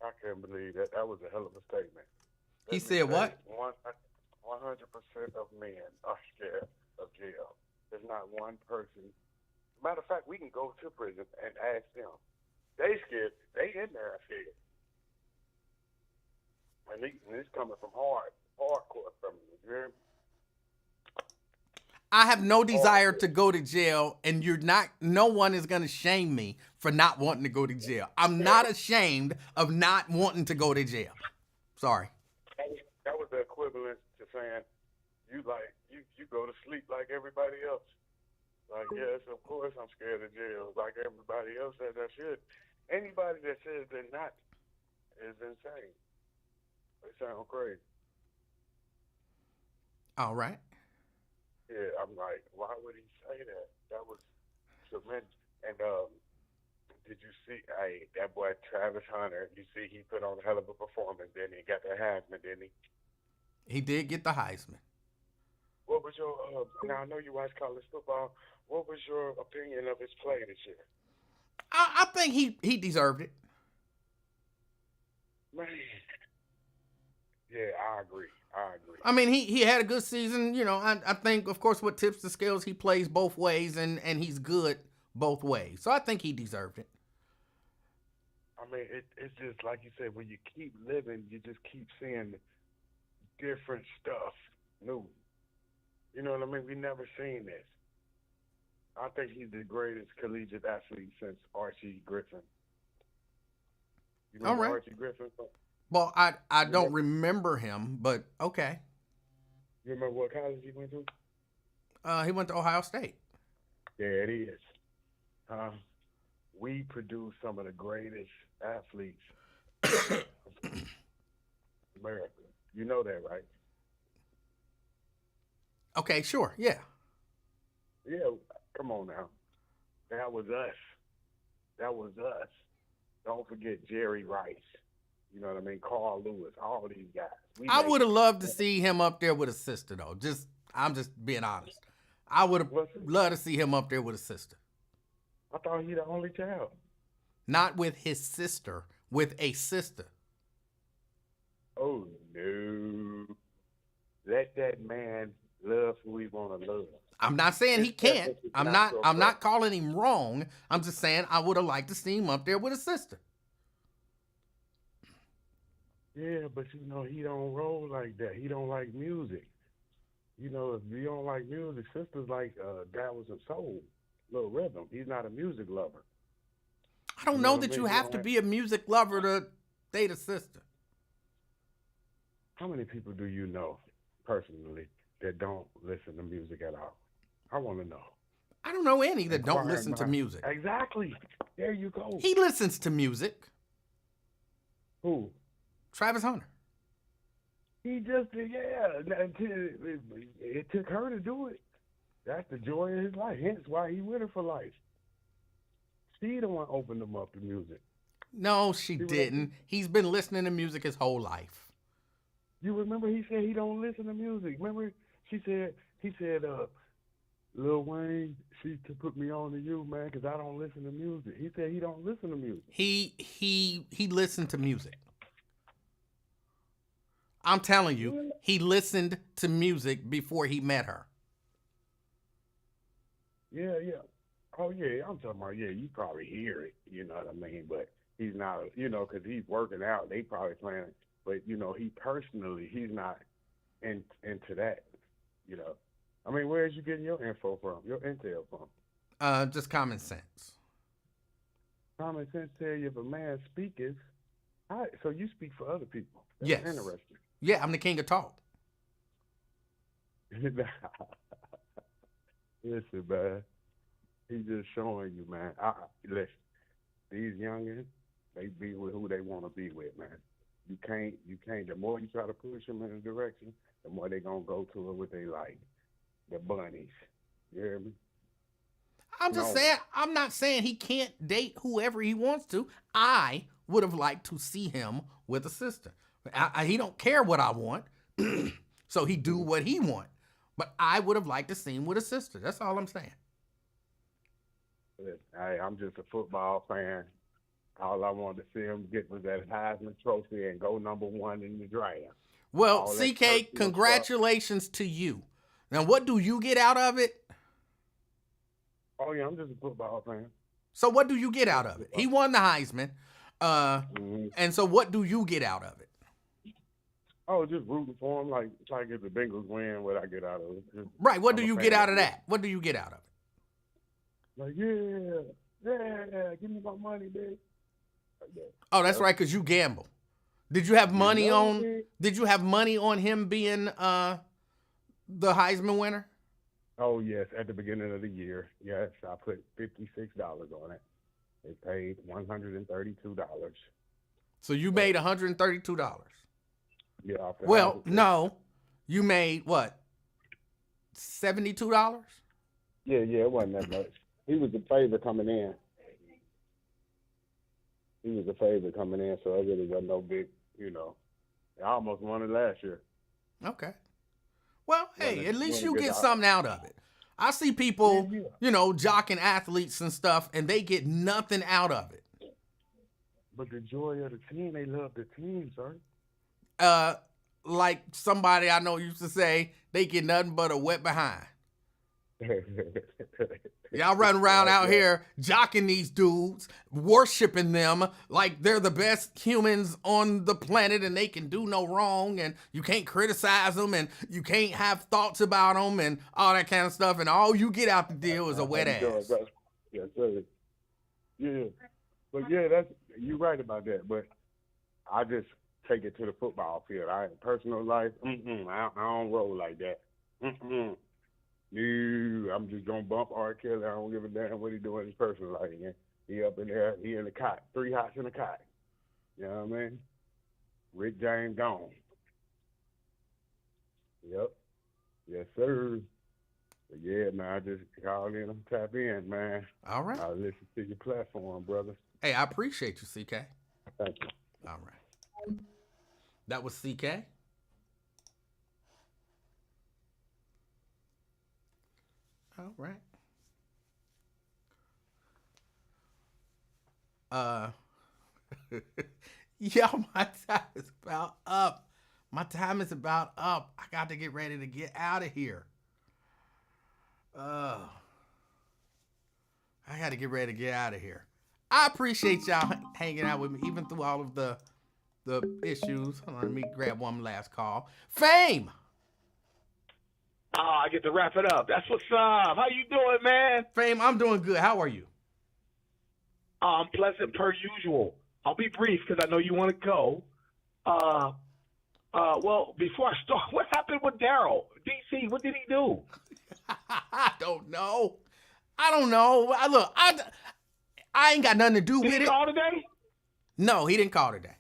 I can't believe that. That was a hell of a statement. He said what? 100% of men are scared of jail. There's not one person. Matter of fact, we can go to prison and ask them. They scared. They in there scared. And it's coming from hardcore from you. You hear me? I have no desire to go to jail, and no one is going to shame me for not wanting to go to jail. I'm not ashamed of not wanting to go to jail. Sorry. That was the equivalent to saying you go to sleep like everybody else. Like, yes, of course I'm scared of jail, like everybody else says I should. Anybody that says they're not is insane. They sound crazy. All right. Yeah, I'm like, why would he say that? That was tremendous. And did you see that boy Travis Hunter? You see he put on a hell of a performance, didn't he? Got the Heisman, didn't he? He did get the Heisman. What was your now I know you watch college football. What was your opinion of his play this year? I think he deserved it. Man. Yeah, I agree. I mean, he had a good season. I think, of course, what tips the scales, he plays both ways, and he's good both ways. So I think he deserved it. I mean, it's just like you said, when you keep living, you just keep seeing different stuff new. You know what I mean? We never seen this. I think he's the greatest collegiate athlete since Archie Griffin. You All remember right. Archie Griffin? Well, I You don't remember, remember him, but okay. you remember what college he went to? He went to Ohio State. There it is. Uh, we produce some of the greatest athletes in America. You know that, right? Okay, sure, yeah. Yeah, come on now. That was us. That was us. Don't forget Jerry Rice. You know what I mean? Carl Lewis, all these guys. We I make would have loved to see him up there with a sister, though. I'm just being honest. I would have What's it? loved to see him up there with a sister. I thought he the only child. Not with his sister, with a sister. Oh no. Let that man love who he wanna love. I'm not saying he His can't. preference is I'm not not. your I'm not preference. calling him wrong. I'm just saying I would have liked to see him up there with a sister. Yeah, but you know he don't roll like that. He don't like music. You know, if you don't like music, sisters like that was a soul, little rhythm. He's not a music lover. I don't You know know what I that you mean? He have don't to have, be a music lover to date a sister. how many people do you know personally that don't listen to music at all? I want to know. I don't know any that don't Inquiring listen to minds. music. Exactly. There you go. He listens to music. Who? Travis Hunter. He just it took her to do it. That's the joy of his life. Hence why he with her for life. She the one opened him up to music. No, she See what I didn't. mean? He's been listening to music his whole life. You remember he said he don't listen to music. Remember he said Lil Wayne, she to put me on to you, man, because I don't listen to music. He said he don't listen to music. He listened to music. I'm telling you, he listened to music before he met her. Yeah. Oh, yeah, I'm talking about, yeah, you probably hear it, you know what I mean? But he's not, you know, because he's working out. They probably playing it. But, you know, he personally, he's not into that, you know. I mean, where's you getting your info from, your intel from? Just common sense. Common sense tell you if a man speaketh, so you speak for other people. That's Yes. interesting. Yeah, I'm the king of talk. Listen, man. He's just showing you, man. Listen, these youngins, they be with who they want to be with, man. You can't. The more you try to push them in a direction, the more they gonna go to it what they like. The bunnies. You hear me? I'm just saying, I'm not saying he can't date whoever he wants to. I would have liked to see him with a sister. He don't care what I want, so he do what he want. But I would have liked to see him with a sister. That's all I'm saying. Hey, I'm just a football fan. All I wanted to see him get was that Heisman Trophy and go number 1 in the draft. Well, All that CK, personal congratulations to you. Now, what do you get out of it? Oh, yeah, I'm just a football fan. So what do you get out of it? He won the Heisman. And so what do you get out of it? Oh, just rooting for him, like if the Bengals win, what I get out of it. Right. What I'm do a you fan get out of of it. that? What do you get out of it? Like, yeah, give me my money, babe. Like that. Oh, that's right, because you gamble. Did you have money know on? it. Did you have money on him being the Heisman winner? Oh, yes, at the beginning of the year, yes, I put $56 on it. They paid $132. So you made $132. Yeah, off the Well, house. no, you made what? $72. Yeah, it wasn't that much. He was a favorite coming in. So it really wasn't no big, you know. I almost won it last year. Okay. Well, hey, at least you Wanna get get something out of it. I see people, Yeah. you know, jocking athletes and stuff, and they get nothing out of it. But the joy of the team, they love the team, sir. Like somebody I know used to say, they get nothing but a wet behind. Y'all running around out here jocking these dudes, worshiping them like they're the best humans on the planet and they can do no wrong and you can't criticize them and you can't have thoughts about them and all that kind of stuff. And all you get out the deal is a wet ass. Yes, sir. Yeah. But yeah, you're right about that. But I just take it to the football field. Personal life, I don't roll like that. No, I'm just gonna bump R. Kelly. I don't give a damn what he doing in his personal life. Man. He up in there, he in the cot, 3 hots in the cot. You know what I mean? Rick James gone. Yep. Yes, sir. But yeah, man, I just call in and tap in, man. All right. I listen to your platform, brother. Hey, I appreciate you, CK. Thank you. All right. That was CK. All right. Yo, my time is about up. My time is about up. I got to get ready to get out of here. I got to get ready to get out of here. I appreciate y'all hanging out with me, even through all of the issues. Hold on, let me grab one last call. Fame! I get to wrap it up. That's what's up. How you doing, man? Fame, I'm doing good. How are you? I'm pleasant per usual. I'll be brief because I know you want to go. Well, before I start, what happened with Daryl? DC, what did he do? I don't know. Look, I ain't got nothing to do with it. Did he call today? No, he didn't call today.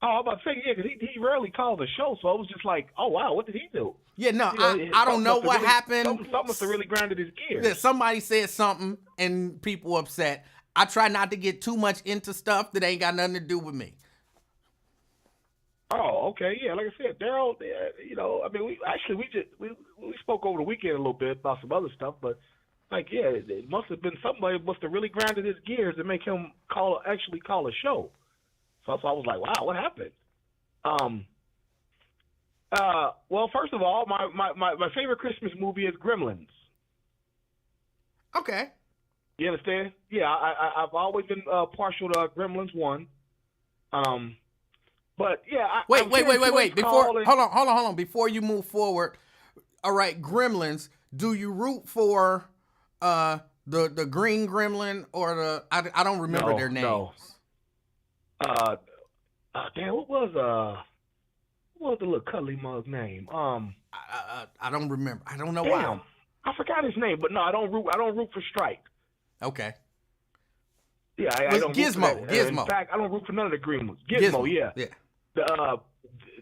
Oh, I'm about to say, yeah, because he rarely called the show, so I was just like, oh, wow, what did he do? Yeah, no, I don't know what happened. Something must have really grinded his gears. Yeah, somebody said something and people upset. I try not to get too much into stuff that ain't got nothing to do with me. Oh, okay, yeah. Like I said, Daryl, I mean, we spoke over the weekend a little bit about some other stuff, but like, yeah, it must have been somebody must have really grinded his gears to make him actually call a show. So I was like, wow, what happened? Well, first of all, my favorite Christmas movie is Gremlins. Okay. You understand? Yeah, I've always been partial to Gremlins 1. But yeah, wait. Hold on. Before you move forward, all right, Gremlins. Do you root for the green gremlin or the? I don't remember their names. No. Damn, what was the little cuddly mug's name? I don't remember. I don't know damn, why. I forgot his name, but no, I don't root for Stripe. Okay. Yeah, I don't Gizmo. root for that. Gizmo. In fact, I don't root for none of the green ones. Gizmo, yeah.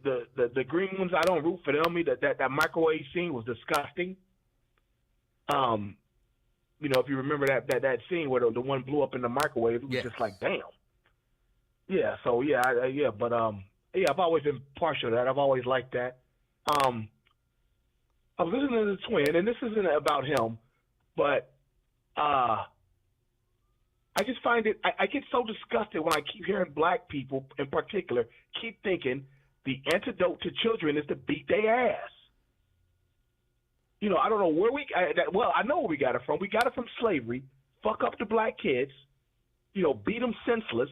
The green ones, I don't root for them. That microwave scene was disgusting. If you remember that scene where the one blew up in the microwave, it was just like, damn. Yeah. So yeah, I've always been partial to that. I've always liked that. I was listening to the twin, and this isn't about him, but I just find it. I get so disgusted when I keep hearing black people, in particular, keep thinking the antidote to children is to beat their ass. I don't know where I know where we got it from. We got it from slavery. Fuck up the black kids. Beat them senseless.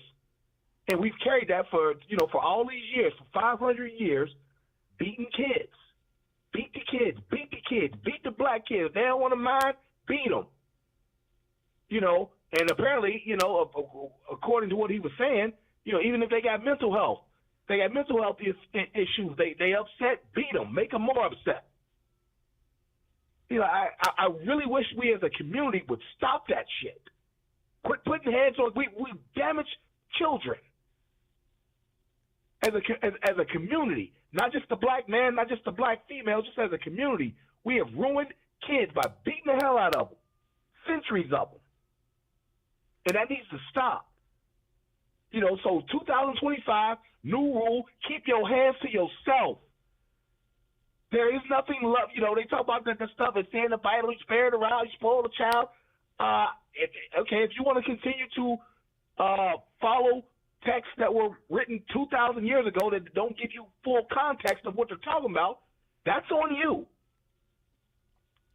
And we've carried that for all these years, for 500 years, beating kids. Beat the kids. Beat the kids. Beat the black kids. If they don't want to mind, beat them. And apparently, according to what he was saying, even if they got mental health issues, they upset, beat them, make them more upset. I really wish we as a community would stop that shit. Quit putting hands on. We damage children as a community, not just the black man, not just the black female, just as a community. We have ruined kids by beating the hell out of them, centuries of them, and that needs to stop. So 2025, new rule: keep your hands to yourself. There is nothing love. They talk about that stuff and saying the Bible, you spare it around, you spoil the child. If you want to continue to follow texts that were written 2,000 years ago that don't give you full context of what they're talking about, that's on you.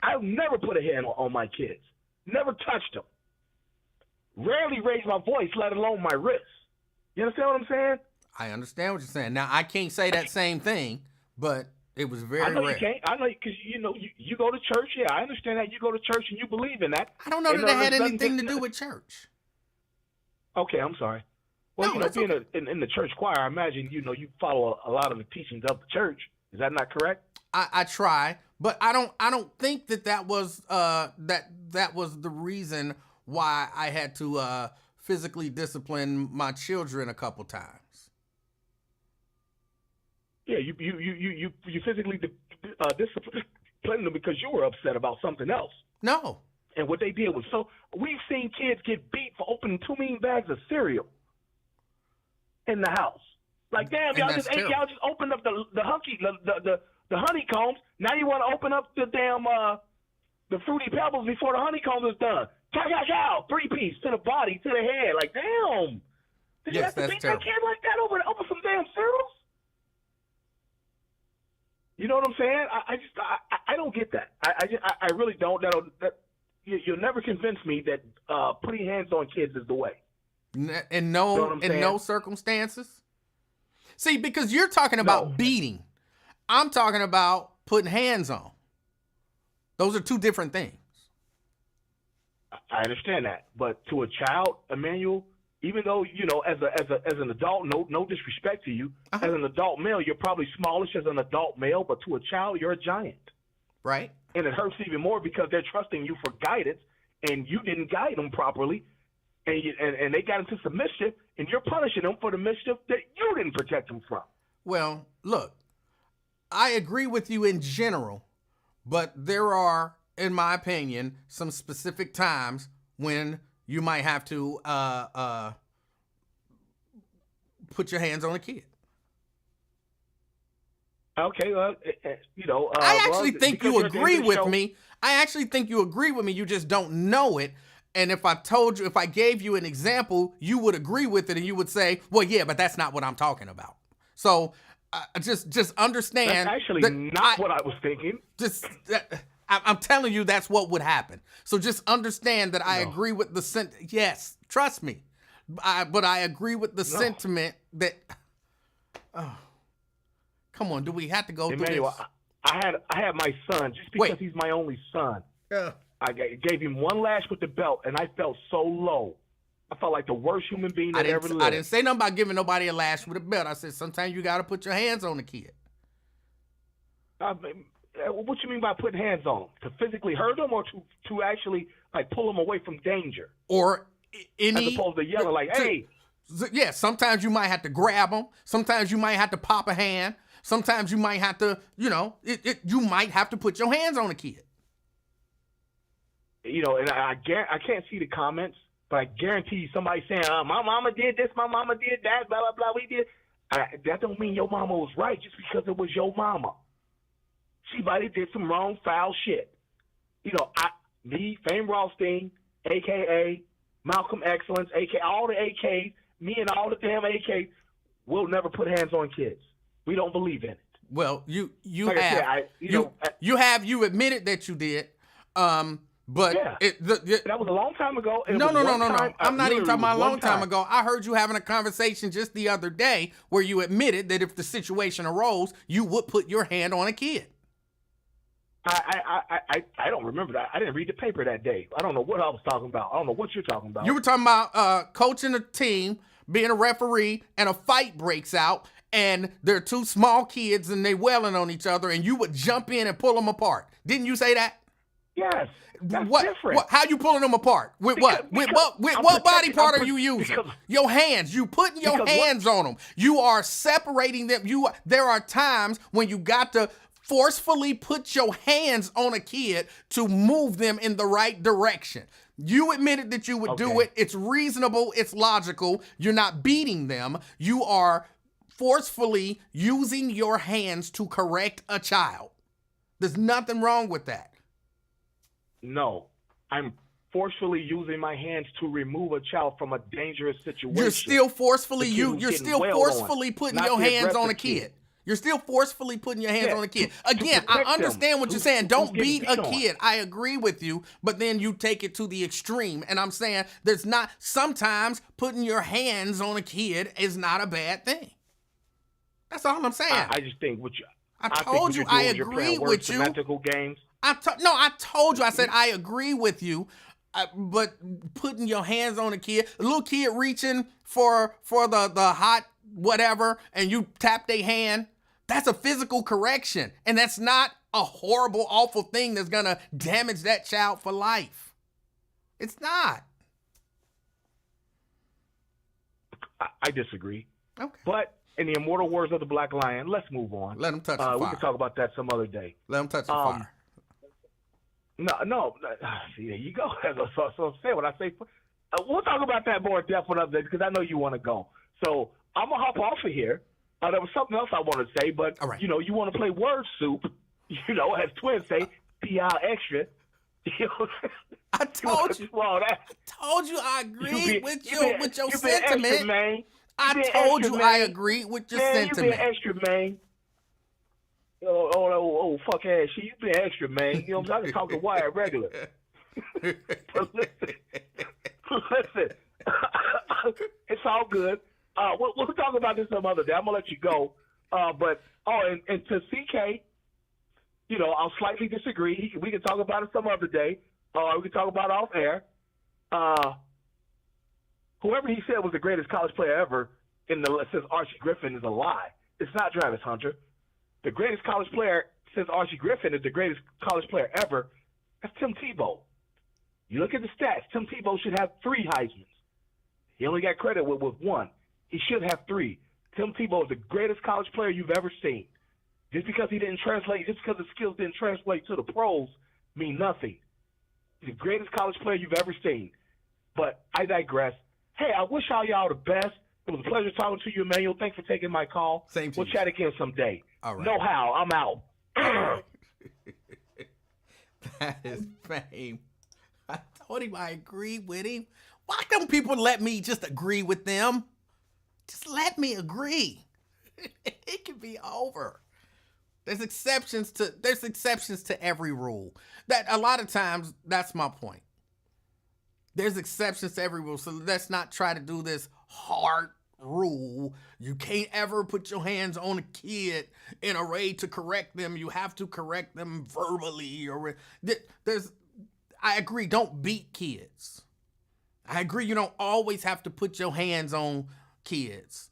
I've never put a hand on my kids. Never touched them. Rarely raised my voice, let alone my wrist. You understand what I'm saying? I understand what you're saying. Now, I can't say that same thing, but it was very I know rare. you can't. I know because you go to church. Yeah, I understand that you go to church and you believe in that. I don't know that that had anything to do with church. Okay, I'm sorry. Well, No, being in the church choir, I imagine you follow a lot of the teachings of the church. Is that not correct? I try, but I don't think that was that was the reason why I had to physically discipline my children a couple times. Yeah, you physically disciplined them because you were upset about something else. No. And what they did was we've seen kids get beat for opening 2 million bags of cereal in the house. Like, damn, y'all just opened up the honeycombs. Now you want to open up the damn the Fruity Pebbles before the honeycombs is done. Chow, 3-piece to the body, to the head. Like, damn. Did you have to beat that kid like that over some damn cereals? You know what I'm saying? I don't get that. I really don't. You'll never convince me that putting hands on kids is the way. In no circumstances. See, because you're talking about beating. I'm talking about putting hands on. Those are two different things. I understand that, but to a child, Emanuel, even though as an adult, no disrespect to you, as an adult male, you're probably smallish as an adult male, but to a child, you're a giant. Right. And it hurts even more because they're trusting you for guidance, and you didn't guide them properly, and they got into some mischief, and you're punishing them for the mischief that you didn't protect them from. Well, look, I agree with you in general, but there are, in my opinion, some specific times when you might have to put your hands on a kid. Okay, I actually think you agree with me. I actually think you agree with me. You just don't know it. And if I gave you an example, you would agree with it, and you would say, "Well, yeah, but that's not what I'm talking about." So just understand. That's actually not what I was thinking. I'm telling you, that's what would happen. So just understand that I agree with the Yes, trust me. But I agree with the sentiment that. Come on, do we have to go through this? I had my son just because he's my only son. Yeah. I gave him one lash with the belt, and I felt so low. I felt like the worst human being that ever lived. I didn't say nothing about giving nobody a lash with a belt. I said sometimes you got to put your hands on the kid. What you mean by putting hands on them? To physically hurt them, or to actually like pull them away from danger? Or as opposed to yelling like, "Hey!" Yeah, sometimes you might have to grab them. Sometimes you might have to pop a hand. Sometimes you might have to, you might have to put your hands on a kid. And I can't see the comments, but I guarantee you somebody saying, "My mama did this, my mama did that, blah blah blah." We did. That don't mean your mama was right just because it was your mama. She might have did some wrong, foul shit. Fame Rothstein, a.k.a. Malcolm Excellence, a.k.a. all the AKs, me and all the damn AKs, will never put hands on kids. We don't believe in it. Well, you like have. You admitted that you did. But yeah, that was a long time ago. No. I'm not even talking about a long time ago. I heard you having a conversation just the other day where you admitted that if the situation arose, you would put your hand on a kid. I don't remember that. I didn't read the paper that day. I don't know what I was talking about. I don't know what you're talking about. You were talking about coaching a team, being a referee, and a fight breaks out, and there are two small kids, and they wailing on each other, and you would jump in and pull them apart. Didn't you say that? Yes. That's different. How you pulling them apart? With what? With what body part are you using? Your hands. You putting your hands on them. You are separating them. There are times when you got to forcefully put your hands on a kid to move them in the right direction. You admitted that you would do it. It's reasonable. It's logical. You're not beating them. You are forcefully using your hands to correct a child. There's nothing wrong with that. No, I'm forcefully using my hands to remove a child from a dangerous situation. You're still forcefully putting your hands on a kid. You're still forcefully putting your hands Yeah, on a kid. to Again, I protect understand them. what you're Who's- saying. who's Don't getting beat a beat on. kid. I agree with you, but then you take it to the extreme. And I'm saying there's not, sometimes putting your hands on a kid is not a bad thing. That's all I'm saying. I just think what you. I think told what you you're doing I is you're agree playing word with you. semantical games. I told you. I said I agree with you, but putting your hands on a kid, a little kid reaching for the hot whatever, and you tap their hand, that's a physical correction, and that's not a horrible, awful thing that's gonna damage that child for life. It's not. I disagree. Okay. But in the immortal words of the Black Lion, let's move on. Let him touch the fire. We can talk about that some other day. Let him touch the fire. No. See, there you go. So say what I say. We'll talk about that more in depth another day because I know you want to go. So I'm gonna hop off of here. There was something else I wanted to say, but All right. you want to play word soup. As twins say, PI extra. I told you. All that. I told you I agree with your you been sentiment. extra, man. I told you I agree with your Man, sentiment. you been extra, man. Oh, fuck ass shit. You been extra, man. You know, I can talk to Wyatt regular. But listen, it's all good. We'll talk about this some other day. I'm gonna let you go. And to CK, I'll slightly disagree. We can talk about it some other day. We can talk about it off air. Whoever he said was the greatest college player ever since Archie Griffin is a lie. It's not Travis Hunter. The greatest college player since Archie Griffin is the greatest college player ever. That's Tim Tebow. You look at the stats. Tim Tebow should have 3 Heismans. He only got credit with 1. He should have 3. Tim Tebow is the greatest college player you've ever seen. Just because his skills didn't translate to the pros mean nothing. He's the greatest college player you've ever seen. But I digress. Hey, I wish all y'all the best. It was a pleasure talking to you, Emanuel. Thanks for taking my call. Same to We'll you. chat again someday. All right. Know how. I'm out. That is fame. I told him I agree with him. Why don't people let me just agree with them? Just let me agree. It can be over. There's exceptions to every rule. That a lot of times, that's my point. There's exceptions to every rule. So let's not try to do this hard rule. You can't ever put your hands on a kid in a way to correct them. You have to correct them verbally. I agree, don't beat kids. I agree, you don't always have to put your hands on kids.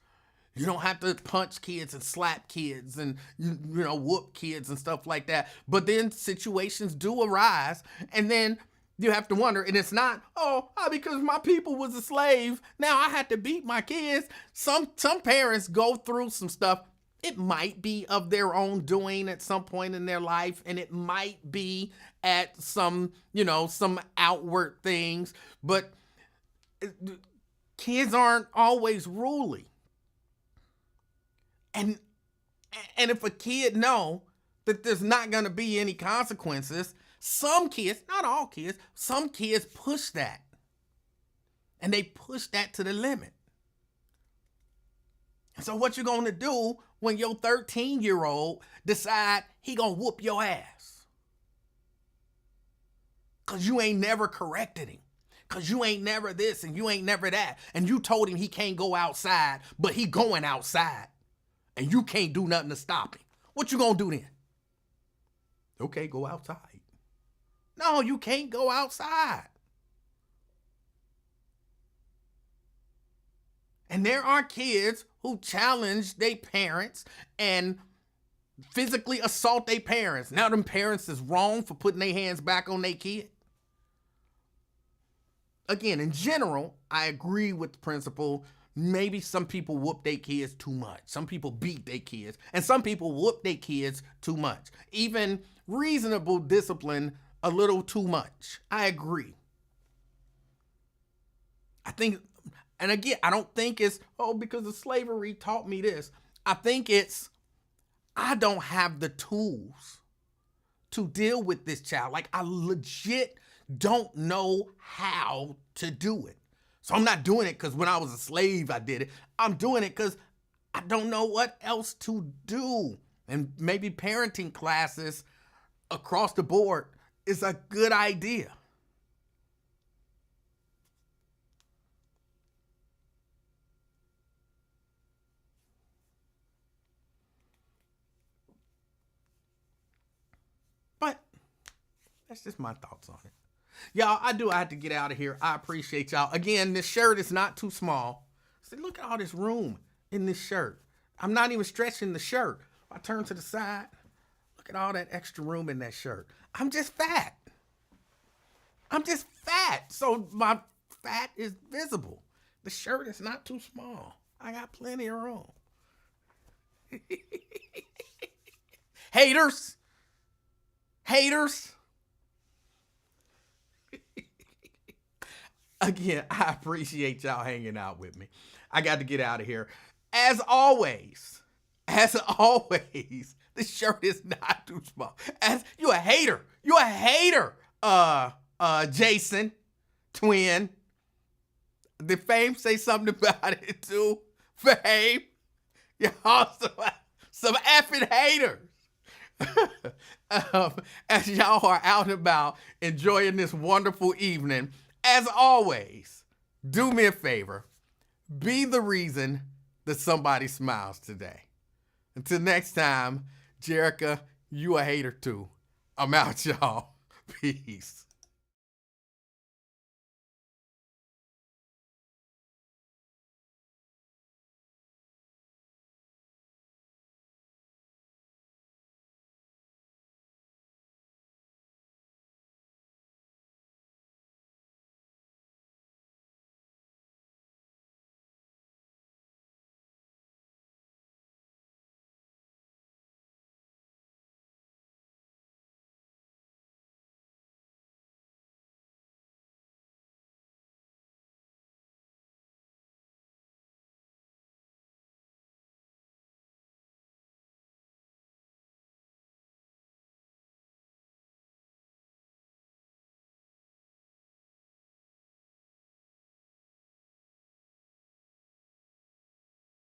You don't have to punch kids and slap kids and whoop kids and stuff like that. But then situations do arise, and then you have to wonder, and it's not, because my people was a slave, now I had to beat my kids. Some parents go through some stuff. It might be of their own doing at some point in their life, and it might be at some outward things, but kids aren't always ruly. And if a kid know that there's not going to be any consequences, some kids, not all kids, some kids push that. And they push that to the limit. So what you going to do when your 13-year-old decide he going to whoop your ass? Because you ain't never corrected him. Because you ain't never this and you ain't never that. And you told him he can't go outside, but he going outside. And you can't do nothing to stop him. What you gonna do then? Okay, go outside. No, you can't go outside. And there are kids who challenge their parents and physically assault their parents. Now them parents is wrong for putting their hands back on their kid. Again, in general, I agree with the principle. Maybe some people whoop their kids too much. Some people beat their kids. And some people whoop their kids too much. Even reasonable discipline, a little too much. I agree. I think, and again, I don't think it's, because of slavery taught me this. I think it's, I don't have the tools to deal with this child. Like, I legit don't know how to do it. So I'm not doing it because when I was a slave, I did it. I'm doing it because I don't know what else to do. And maybe parenting classes across the board is a good idea. But that's just my thoughts on it. Y'all, I have to get out of here. I appreciate y'all. Again, this shirt is not too small. See, look at all this room in this shirt. I'm not even stretching the shirt. If I turn to the side, look at all that extra room in that shirt. I'm just fat. So my fat is visible. The shirt is not too small. I got plenty of room. Haters. Again, I appreciate y'all hanging out with me. I got to get out of here. As always, the shirt is not too small. You a hater. Jason, twin. Did Fame say something about it too? Fame? Y'all some effing haters. As y'all are out and about enjoying this wonderful evening, as always, do me a favor. Be the reason that somebody smiles today. Until next time, Jerica, you a hater too. I'm out, y'all. Peace.